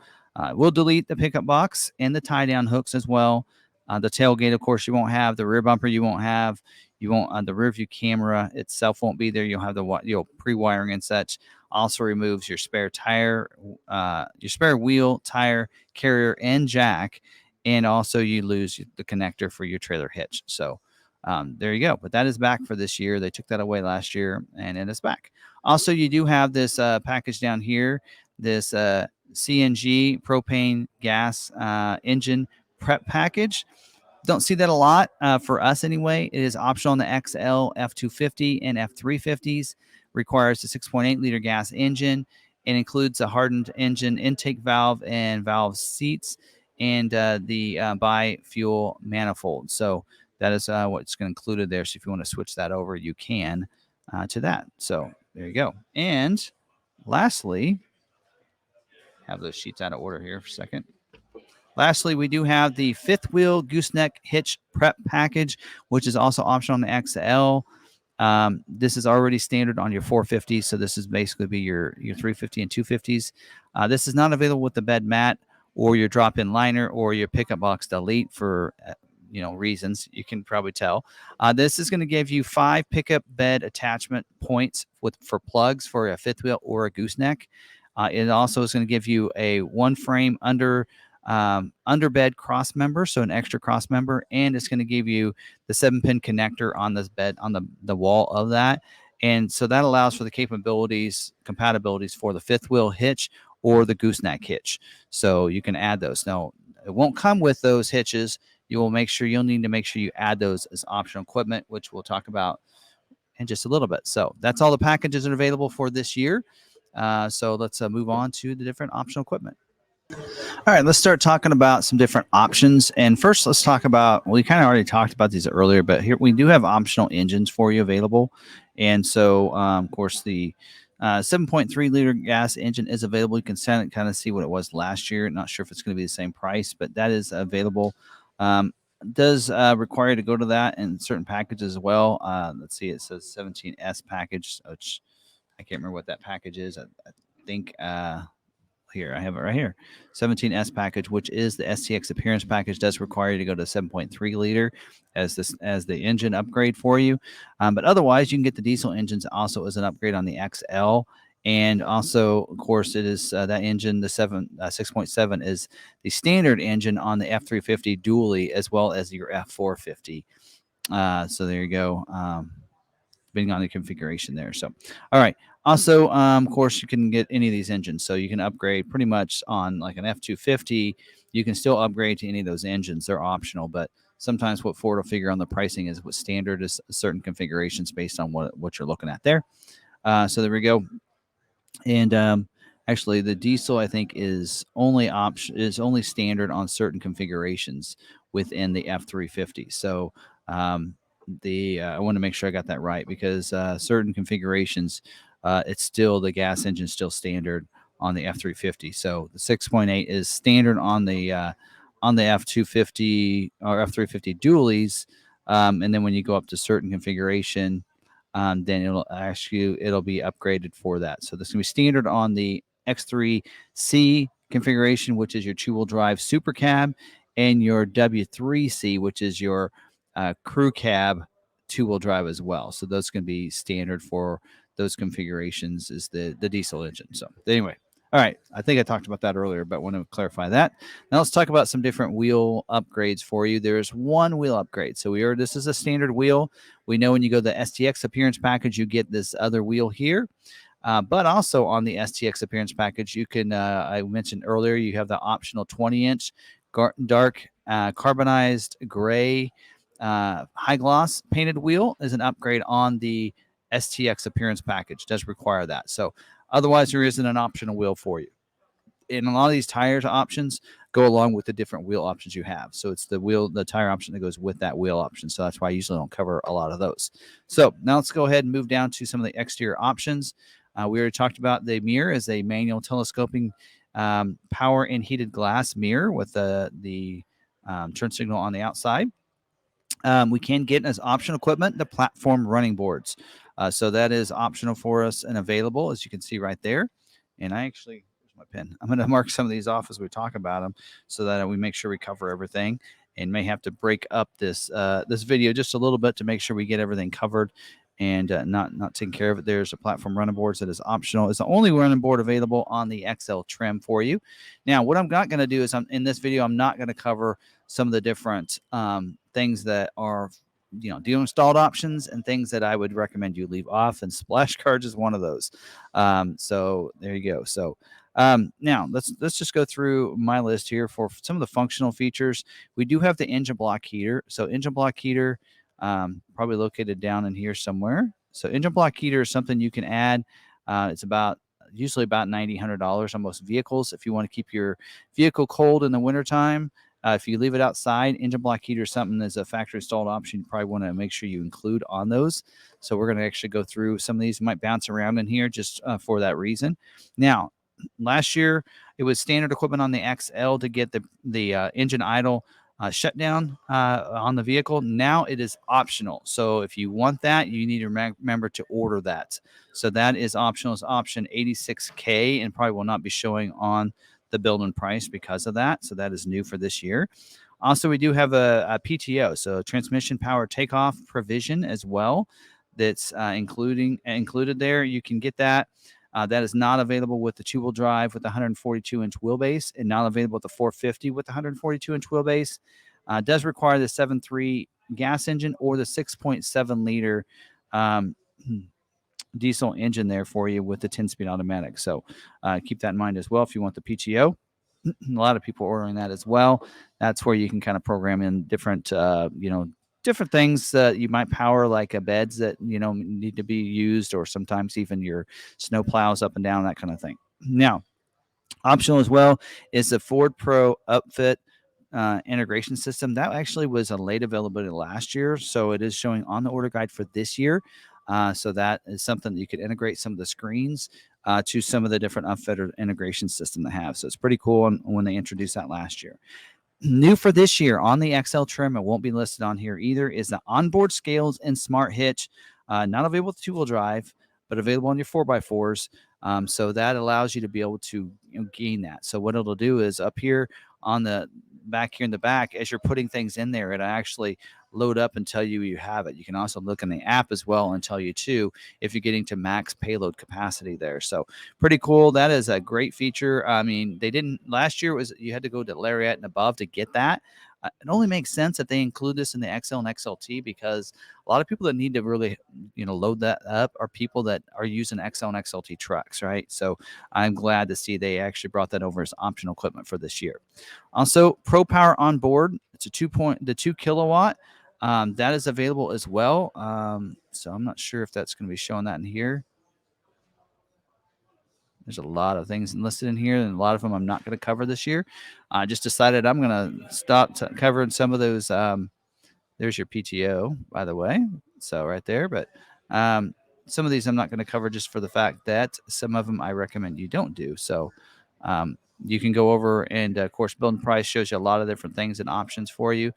we'll delete the pickup box and the tie down hooks as well. The tailgate, of course, you won't have. The rear bumper, you won't have. You won't. The rear view camera itself won't be there. You'll have the pre-wiring and such. Also removes your spare tire, your spare wheel, tire, carrier, and jack, and also you lose the connector for your trailer hitch. So there you go. But that is back for this year. They took that away last year, and it is back. Also, you do have this package down here, this CNG propane gas engine prep package. Don't see that a lot for us anyway. It is optional on the XL, F250, and F350s. Requires a 6.8 liter gas engine. It includes a hardened engine intake valve and valve seats, and the bi-fuel manifold. So that is what's included there. So if you want to switch that over, you can to that. So there you go. And lastly, have those sheets out of order here for a second. Lastly, we do have the fifth wheel gooseneck hitch prep package, which is also optional on the XL. This is already standard on your 450, so this is basically be your 350 and 250s. This is not available with the bed mat or your drop-in liner or your pickup box delete for reasons you can probably tell. This is going to give you 5 pickup bed attachment points for plugs for a fifth wheel or a gooseneck. It also is going to give you a one frame underbed cross member, so an extra cross member, and it's going to give you the 7-pin connector on this bed on the wall of that, and so that allows for the compatibilities for the fifth wheel hitch or the gooseneck hitch. So you can add those. Now it won't come with those hitches. You'll need to make sure you add those as optional equipment, which we'll talk about in just a little bit. So that's all the packages that are available for this year. So let's move on to the different optional equipment. All right, let's start talking about some different options. And first, let's talk about, we kind of already talked about these earlier, but here we do have optional engines for you available. And so, of course, the 7.3 liter gas engine is available. You can kind of see what it was last year. Not sure if it's going to be the same price, but that is available. Does require you to go to that in certain packages as well. Let's see, it says 17S package, which I can't remember what that package is. I think here I have it right here, 17S package, which is the STX Appearance Package, does require you to go to 7.3 liter as the engine upgrade for you. But otherwise, you can get the diesel engines also as an upgrade on the XL. And also, of course, it is that engine, the 6.7 is the standard engine on the F350 dually, as well as your F450. So there you go. Depending on the configuration there. So, all right. Also, of course, you can get any of these engines. So you can upgrade pretty much on like an F250. You can still upgrade to any of those engines. They're optional, but sometimes what Ford will figure on the pricing is what standard is certain configurations based on what you're looking at there. So there we go. And actually, the diesel I think is only standard on certain configurations within the F350. So I want to make sure I got that right, because certain configurations, it's still the gas engine still standard on the F350. So the 6.8 is standard on the F250 or F350 dualies, and then when you go up to certain configuration, then it'll be upgraded for that. So this is going to be standard on the X3C configuration, which is your 2-wheel drive super cab, and your W3C, which is your crew cab 2-wheel drive as well. So those can be standard for those configurations, is the diesel engine. So anyway, all right, I think I talked about that earlier, but I want to clarify that. Now let's talk about some different wheel upgrades for you. There's one wheel upgrade. So this is a standard wheel. We know when you go to the STX Appearance Package, you get this other wheel here. But also on the STX Appearance Package, you can, I mentioned earlier, you have the optional 20-inch dark carbonized gray high gloss painted wheel is an upgrade on the STX Appearance Package. Does require that. So otherwise, there isn't an optional wheel for you. And a lot of these tires options go along with the different wheel options you have. So it's the tire option that goes with that wheel option. So that's why I usually don't cover a lot of those. So now let's go ahead and move down to some of the exterior options. We already talked about the mirror as a manual telescoping power and heated glass mirror with the turn signal on the outside. We can get as optional equipment the platform running boards. So that is optional for us and available, as you can see right there. And I actually, where's my pen? I'm going to mark some of these off as we talk about them so that we make sure we cover everything, and may have to break up this this video just a little bit to make sure we get everything covered and not taking care of it. There's a platform running boards that is optional. It's the only running board available on the XL trim for you. Now, what I'm not going to do is in this video, I'm not going to cover some of the different things that are deal installed options and things that I would recommend you leave off, and splash guards is one of those. So there you go. So now let's just go through my list here for some of the functional features. We do have the engine block heater. So engine block heater, probably located down in here somewhere. So engine block heater is something you can add. It's usually about $90-$100 on most vehicles. If you want to keep your vehicle cold in the wintertime, if you leave it outside, engine block heater is something that's a factory installed option. You probably want to make sure you include on those. So we're going to actually go through some of these. Might bounce around in here just for that reason. Now, last year it was standard equipment on the XL to get the engine idle shutdown on the vehicle. Now it is optional. So if you want that, you need to remember to order that. So that is optional. It's option 86K and probably will not be showing on the build-in price because of that. So that is new for this year. Also, we do have a PTO, so transmission power takeoff provision as well. That's included there. You can get that. That is not available with the two-wheel drive with the 142-inch wheelbase, and not available with the 450 with the 142-inch wheelbase. Does require the 7.3 gas engine or the 6.7 liter diesel engine there for you with the 10-speed automatic. So keep that in mind as well if you want the PTO. A lot of people ordering that as well. That's where you can kind of program in different different things that you might power, like beds that need to be used, or sometimes even your snow plows up and down, that kind of thing. Now, optional as well is the Ford Pro Upfit integration system. That actually was a late availability last year, so it is showing on the order guide for this year. So that is something that you could integrate some of the screens to some of the different upfitter integration system they have. So it's pretty cool when they introduced that last year. New for this year on the XL trim, it won't be listed on here either, is the onboard scales and smart hitch. Not available with two-wheel drive, but available on your 4x4s. So that allows you to be able to gain that. So what it'll do is up here on the back here in the back, as you're putting things in there, it'll actually load up and tell you have it. You can also look in the app as well and tell you too if you're getting to max payload capacity there. So pretty cool. That is a great feature. I mean, they didn't last year, was you had to go to Lariat and above to get that. It only makes sense that they include this in the XL and XLT, because a lot of people that need to really, load that up are people that are using XL and XLT trucks, right? So I'm glad to see they actually brought that over as optional equipment for this year. Also, Pro Power on board. It's a 2 kilowatt. That is available as well. So I'm not sure if that's going to be showing that in here. There's a lot of things listed in here, and a lot of them I'm not going to cover this year. I just decided I'm going to stop covering some of those. There's your PTO, by the way. So right there. But some of these I'm not going to cover just for the fact that some of them I recommend you don't do. So you can go over, and, of course, building price shows you a lot of different things and options for you.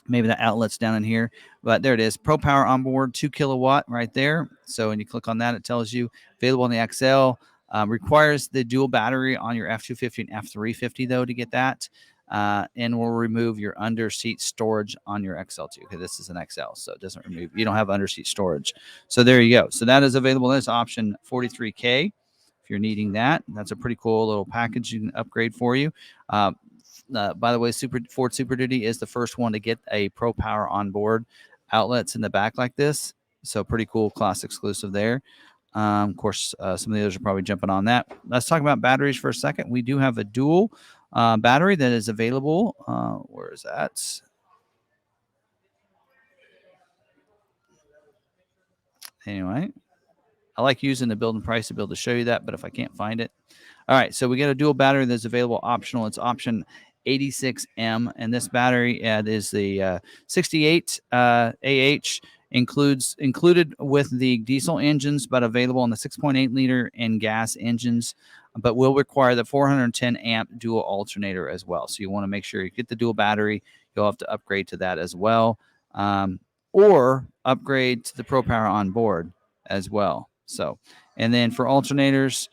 Maybe the outlet's down in here, but there it is. Pro Power on board, 2 kilowatt right there. So when you click on that, it tells you available on the XL. Requires the dual battery on your F250 and F350 though to get that, and will remove your under seat storage on your XL2. Okay, this is an XL, so it doesn't remove. You don't have under seat storage. So there you go. So that is available. That's option 43K. If you're needing that, that's a pretty cool little package you can upgrade for you. By the way, Ford Super Duty is the first one to get a Pro Power on board outlets in the back like this. So pretty cool, class exclusive there. Of course, some of the others are probably jumping on that. Let's talk about batteries for a second. We do have a dual battery that is available. Where is that? Anyway, I like using the build and price to be able to show you that, but if I can't find it. All right, so we got a dual battery that's available optional. It's option 86M, and this battery is the 68 included with the diesel engines, but available on the 6.8 liter and gas engines, but will require the 410 amp dual alternator as well. So you want to make sure you get the dual battery. You'll have to upgrade to that as well. or upgrade to the Pro Power on board as well. So, and then for alternators,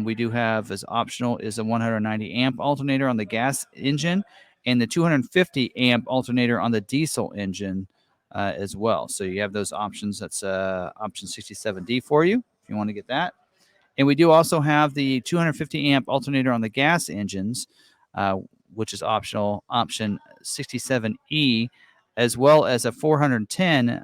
we do have as optional is a 190 amp alternator on the gas engine and the 250 amp alternator on the diesel engine as well. So you have those options. That's option 67D for you if you want to get that. And we do also have the 250 amp alternator on the gas engines, which is optional, option 67E, as well as a 410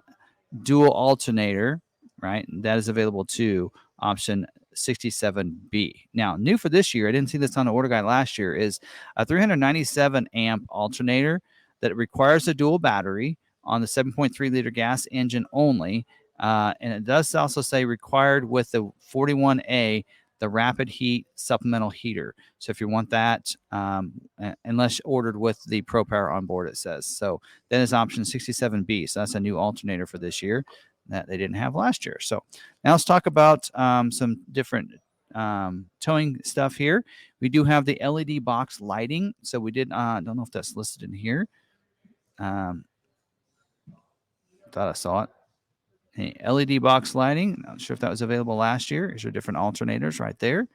dual alternator, right? That is available too, option 67B. Now, new for this year, I didn't see this on the order guide last year, is a 397 amp alternator that requires a dual battery on the 7.3 liter gas engine only. And it does also say required with the 41A, the rapid heat supplemental heater. So if you want that, unless ordered with the Pro Power on board, it says. So that is option 67B. So that's a new alternator for this year that they didn't have last year. So now let's talk about some different towing stuff here. We do have the LED box lighting. So we did, I don't know if that's listed in here. Thought I saw it. Hey, LED box lighting. Not sure if that was available last year. These are different alternators right there.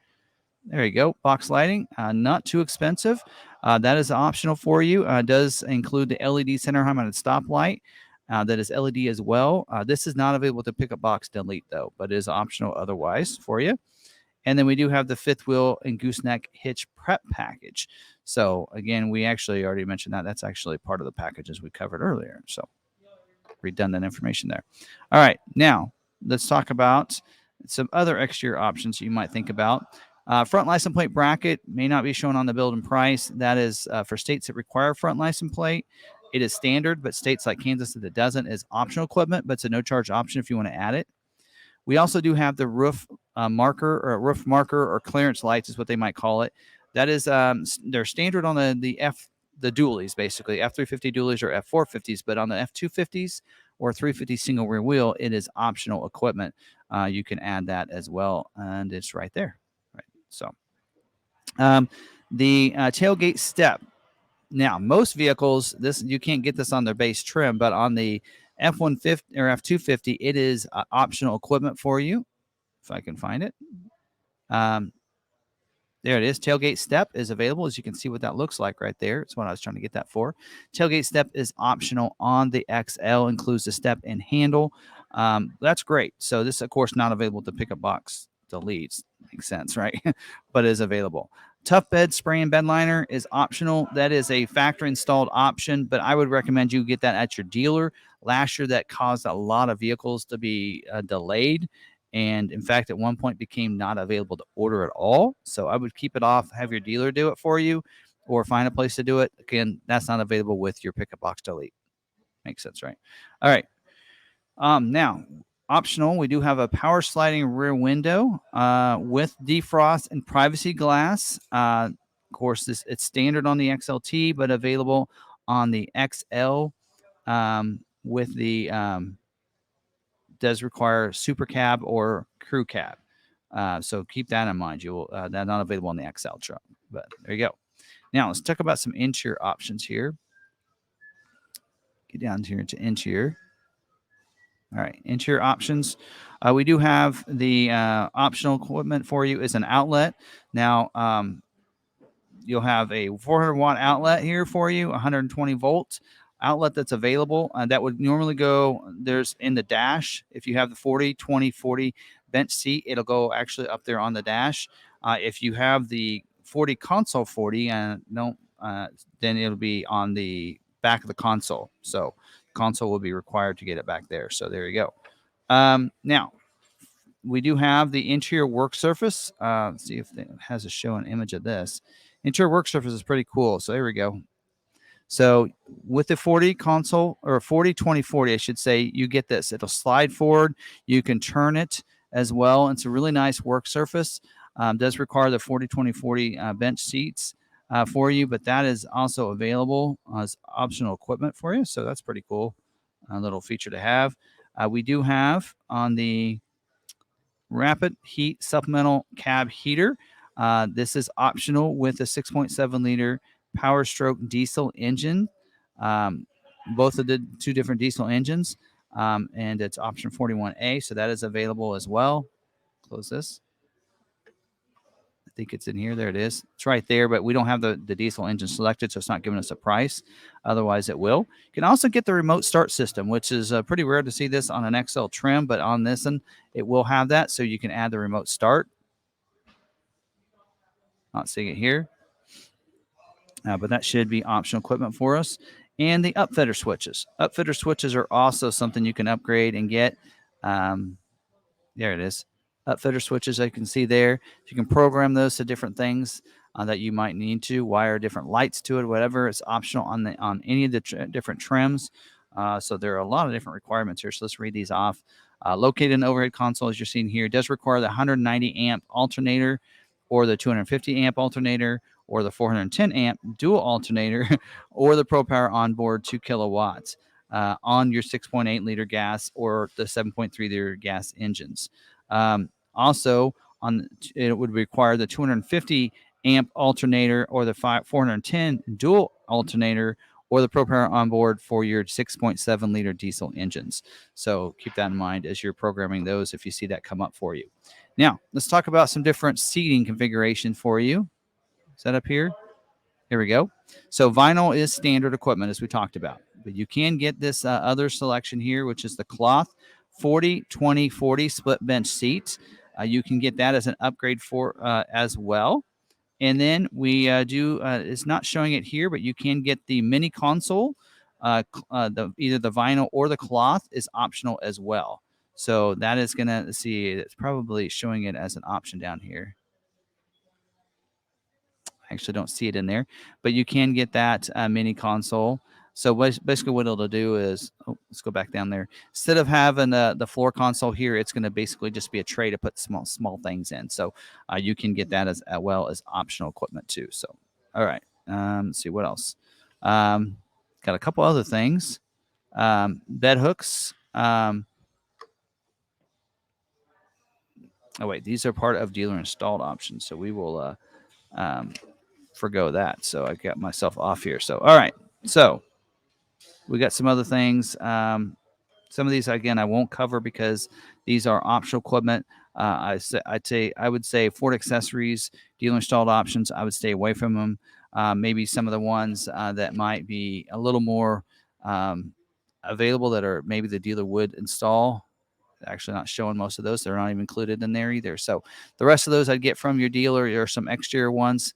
There you go. Box lighting, not too expensive. That is optional for you. Does include the LED center high-mounted stoplight. That is LED as well. This is not available to pickup box delete though, but is optional otherwise for you. And then we do have the fifth wheel and gooseneck hitch prep package. So again, we actually already mentioned that. That's actually part of the packages we covered earlier. So redundant information there. All right, now let's talk about some other exterior options you might think about. Front license plate bracket may not be shown on the build and price. That is for states that require front license plate. It is standard, but states like Kansas that it doesn't is optional equipment, but it's a no-charge option if you want to add it. We also do have the roof marker or clearance lights is what they might call it. That is they're standard on the dualies, basically F350 dualies or F450s, but on the F250s or 350 single rear wheel, it is optional equipment. You can add that as well, and it's right there. Right. So the tailgate step. Now, most vehicles, this you can't get this on their base trim, but on the F150 or F250, it is optional equipment for you. If I can find it. There it is. Tailgate step is available. As you can see what that looks like right there. It's what I was trying to get that for. Tailgate step is optional on the XL, includes the step and handle. That's great. So this, of course, not available to pickup box deletes. Makes sense, right? But is available. Tough bed spray and bed liner is optional. That is a factory installed option, but I would recommend you get that at your dealer. Last year, that caused a lot of vehicles to be delayed. And in fact, at one point became not available to order at all. So I would keep it off, have your dealer do it for you, or find a place to do it. Again, that's not available with your pickup box delete. Makes sense, right? All right. Now, optional, we do have a power sliding rear window with defrost and privacy glass. Of course, it's standard on the XLT, but available on the XL with the does require super cab or crew cab. So keep that in mind. You will that's not available on the XL truck, but there you go. Now let's talk about some interior options here. Get down here to interior. All right, interior options. We do have the optional equipment for you is an outlet. Now you'll have a 400 watt outlet here for you, 120 volt outlet that's available. That would normally go there's in the dash. If you have the 40, 20, 40 bench seat, it'll go actually up there on the dash. If you have the 40 console 40, then it'll be on the back of the console. So console will be required to get it back there. So there you go. Now we do have the interior work surface. Let's see if it has a show an image of this. Interior work surface is pretty cool. So there we go. So with the 40 console or 40, 20, 40, I should say, you get this. It'll slide forward. You can turn it as well. It's a really nice work surface. Does require the 40, 20, 40 bench seats for you, but that is also available as optional equipment for you. So that's pretty cool. A little feature to have. We do have on the rapid heat supplemental cab heater. This is optional with a 6.7 liter Power Stroke diesel engine. Both of the two different diesel engines. and it's option 41A. So that is available as well. Close this. I think it's in here. There it is. It's right there, but we don't have the diesel engine selected, so it's not giving us a price. Otherwise, it will. You can also get the remote start system, which is pretty rare to see this on an XL trim, but on this one, it will have that, so you can add the remote start. Not seeing it here, but that should be optional equipment for us. And the upfitter switches. Upfitter switches are also something you can upgrade and get. There it is. Upfitter switches, I can see there. You can program those to different things that you might need to wire different lights to it, whatever. It's optional on any of the different trims. So there are a lot of different requirements here. So let's read these off. Located in the overhead console, as you're seeing here, does require the 190 amp alternator or the 250 amp alternator or the 410 amp dual alternator or the ProPower onboard 2 kilowatts. On your 6.8 liter gas or the 7.3 liter gas engines. Also, it would require the 250 amp alternator or the 410 dual alternator or the ProPower onboard for your 6.7 liter diesel engines. So keep that in mind as you're programming those if you see that come up for you. Now, let's talk about some different seating configuration for you. Is that up here? Here we go. So vinyl is standard equipment, as we talked about. But you can get this other selection here, which is the cloth 40-20-40 split bench seat. You can get that as an upgrade for as well. And then we do, it's not showing it here, but you can get the mini console. Either the vinyl or the cloth is optional as well. So that is going to see, it's probably showing it as an option down here. I actually don't see it in there, but you can get that mini console. So basically what it'll do is, let's go back down there. Instead of having the floor console here, it's going to basically just be a tray to put small things in. So you can get that as well as optional equipment too. So, all right. Let's see what else. Got a couple other things. Bed hooks. Oh, wait. These are part of dealer installed options. So we will forgo that. So I got myself off here. So, all right. So we got some other things. Some of these, again, I won't cover because these are optional equipment. I would say Ford accessories, dealer installed options, I would stay away from them. Maybe some of the ones that might be a little more available that are maybe the dealer would install. Actually not showing most of those. They're not even included in there either. So the rest of those I'd get from your dealer. There are some exterior ones.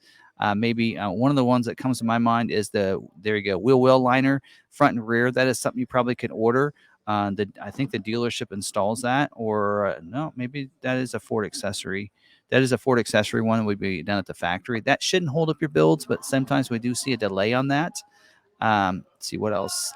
Maybe one of the ones that comes to my mind is there you go, wheel well liner, front and rear. That is something you probably could order. I think the dealership installs that, or no, maybe that is a Ford accessory. That is a Ford accessory one that would be done at the factory. That shouldn't hold up your builds, but sometimes we do see a delay on that. Let's see what else.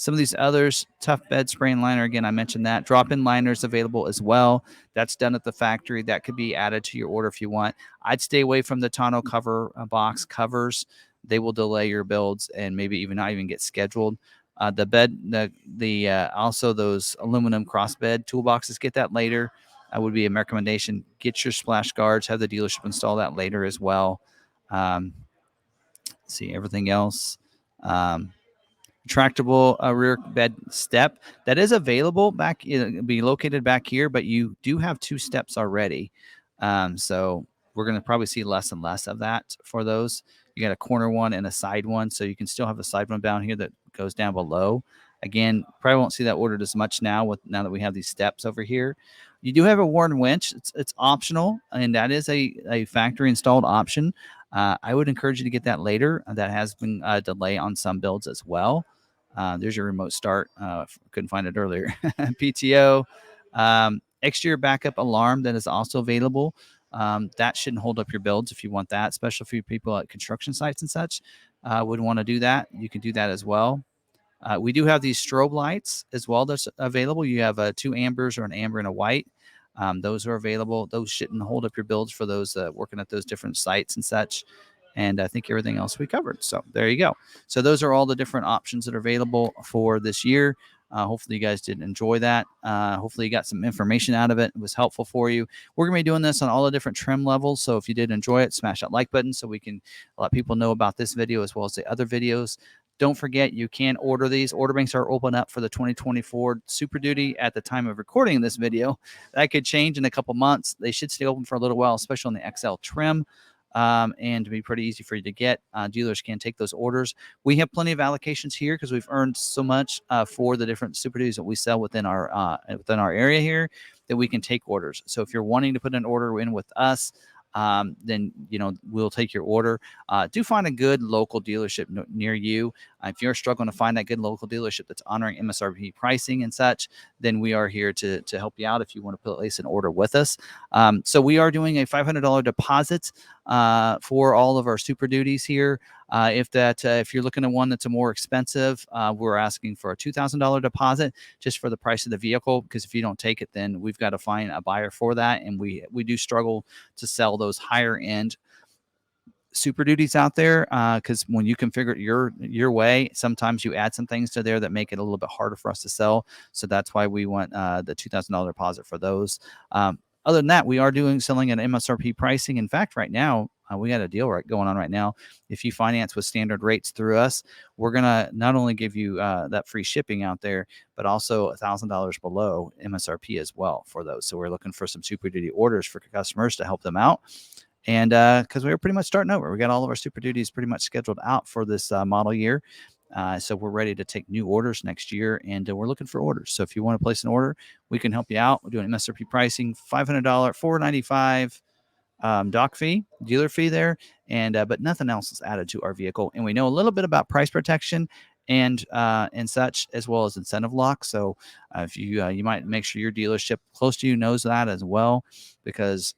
Some of these others, tough bed spray and liner. Again, I mentioned that. Drop-in liners available as well. That's done at the factory. That could be added to your order if you want. I'd stay away from the tonneau cover box covers. They will delay your builds and maybe even not even get scheduled. The bed, also those aluminum crossbed toolboxes, get that later. Would be a recommendation. Get your splash guards. Have the dealership install that later as well. See everything else. Retractable rear bed step that is available back, it'll be located back here, but you do have 2 steps already. So we're going to probably see less and less of that for those. You got a corner one and a side one, so you can still have a side one down here that goes down below. Again, probably won't see that ordered as much now now that we have these steps over here. You do have a worn winch. It's optional, and that is a factory installed option. I would encourage you to get that later. That has been a delay on some builds as well. There's your remote start. Couldn't find it earlier. PTO. Exterior backup alarm that is also available. That shouldn't hold up your builds if you want that, especially for people at construction sites and such. Would want to do that. You can do that as well. We do have these strobe lights as well that's available. You have 2 ambers or an amber and a white. Those are available. Those shouldn't hold up your builds for those working at those different sites and such. And I think everything else we covered. So there you go. So those are all the different options that are available for this year. Hopefully you guys did enjoy that. Hopefully you got some information out of it. It was helpful for you. We're going to be doing this on all the different trim levels. So if you did enjoy it, smash that like button so we can let people know about this video as well as the other videos. Don't forget, you can order these. Order banks are open up for the 2024 Super Duty at the time of recording this video. That could change in a couple months. They should stay open for a little while, especially on the XL trim. And to be pretty easy for you to get. Dealers can take those orders. We have plenty of allocations here because we've earned so much for the different Super Duties that we sell within our area here that we can take orders. So if you're wanting to put an order in with us, then we'll take your order. Do find a good local dealership near you. If you're struggling to find that good local dealership that's honoring MSRP pricing and such, then we are here to help you out if you want to place an order with us. So we are doing a $500 deposit for all of our Super Duties here. If you're looking at one that's a more expensive, we're asking for a $2,000 deposit just for the price of the vehicle, because if you don't take it, then we've got to find a buyer for that, and we do struggle to sell those higher end Super Duties out there, because when you configure it your way, sometimes you add some things to there that make it a little bit harder for us to sell. So that's why we want the $2,000 deposit for those. Other than that, we are selling at MSRP pricing. In fact, right now, we got a deal going on right now. If you finance with standard rates through us, we're going to not only give you that free shipping out there, but also $1,000 below MSRP as well for those. So we're looking for some Super Duty orders for customers to help them out. And because we were pretty much starting over, we got all of our Super Duties pretty much scheduled out for this model year. So we're ready to take new orders next year, and we're looking for orders. So if you want to place an order, we can help you out. We're doing MSRP pricing, $500, $495 dock fee, dealer fee there, and but nothing else is added to our vehicle. And we know a little bit about price protection and such, as well as incentive lock. So if you might make sure your dealership close to you knows that as well, because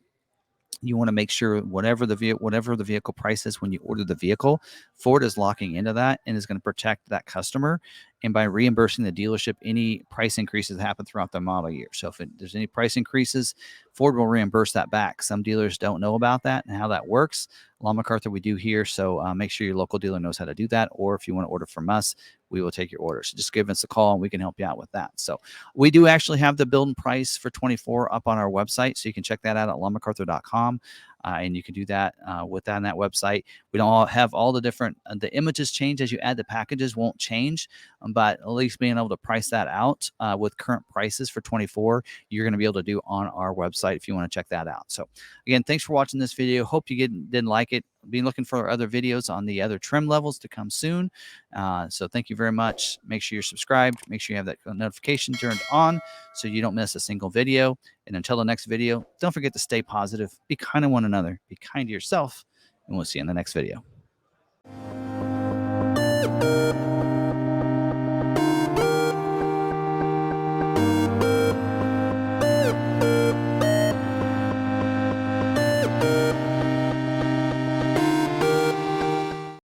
you want to make sure whatever the vehicle price is when you order the vehicle, Ford is locking into that and is going to protect that customer. And by reimbursing the dealership any price increases that happen throughout the model year. So if there's any price increases, Ford will reimburse that back. Some dealers don't know about that and how that works. McArthur, we do here. So make sure your local dealer knows how to do that. Or if you want to order from us, we will take your order. So just give us a call and we can help you out with that. So we do actually have the build and price for 24 up on our website. So you can check that out at lawmacarthur.com. And you can do that with that on that website. We don't have all the different, the images change as you add the packages, won't change, but at least being able to price that out with current prices for 24, you're going to be able to do on our website if you want to check that out. So again, thanks for watching this video. Hope you did like it. Be looking for other videos on the other trim levels to come soon. So thank you very much. Make sure you're subscribed. Make sure you have that notification turned on so you don't miss a single video. And until the next video, don't forget to stay positive, be kind to one another, be kind to yourself, and we'll see you in the next video.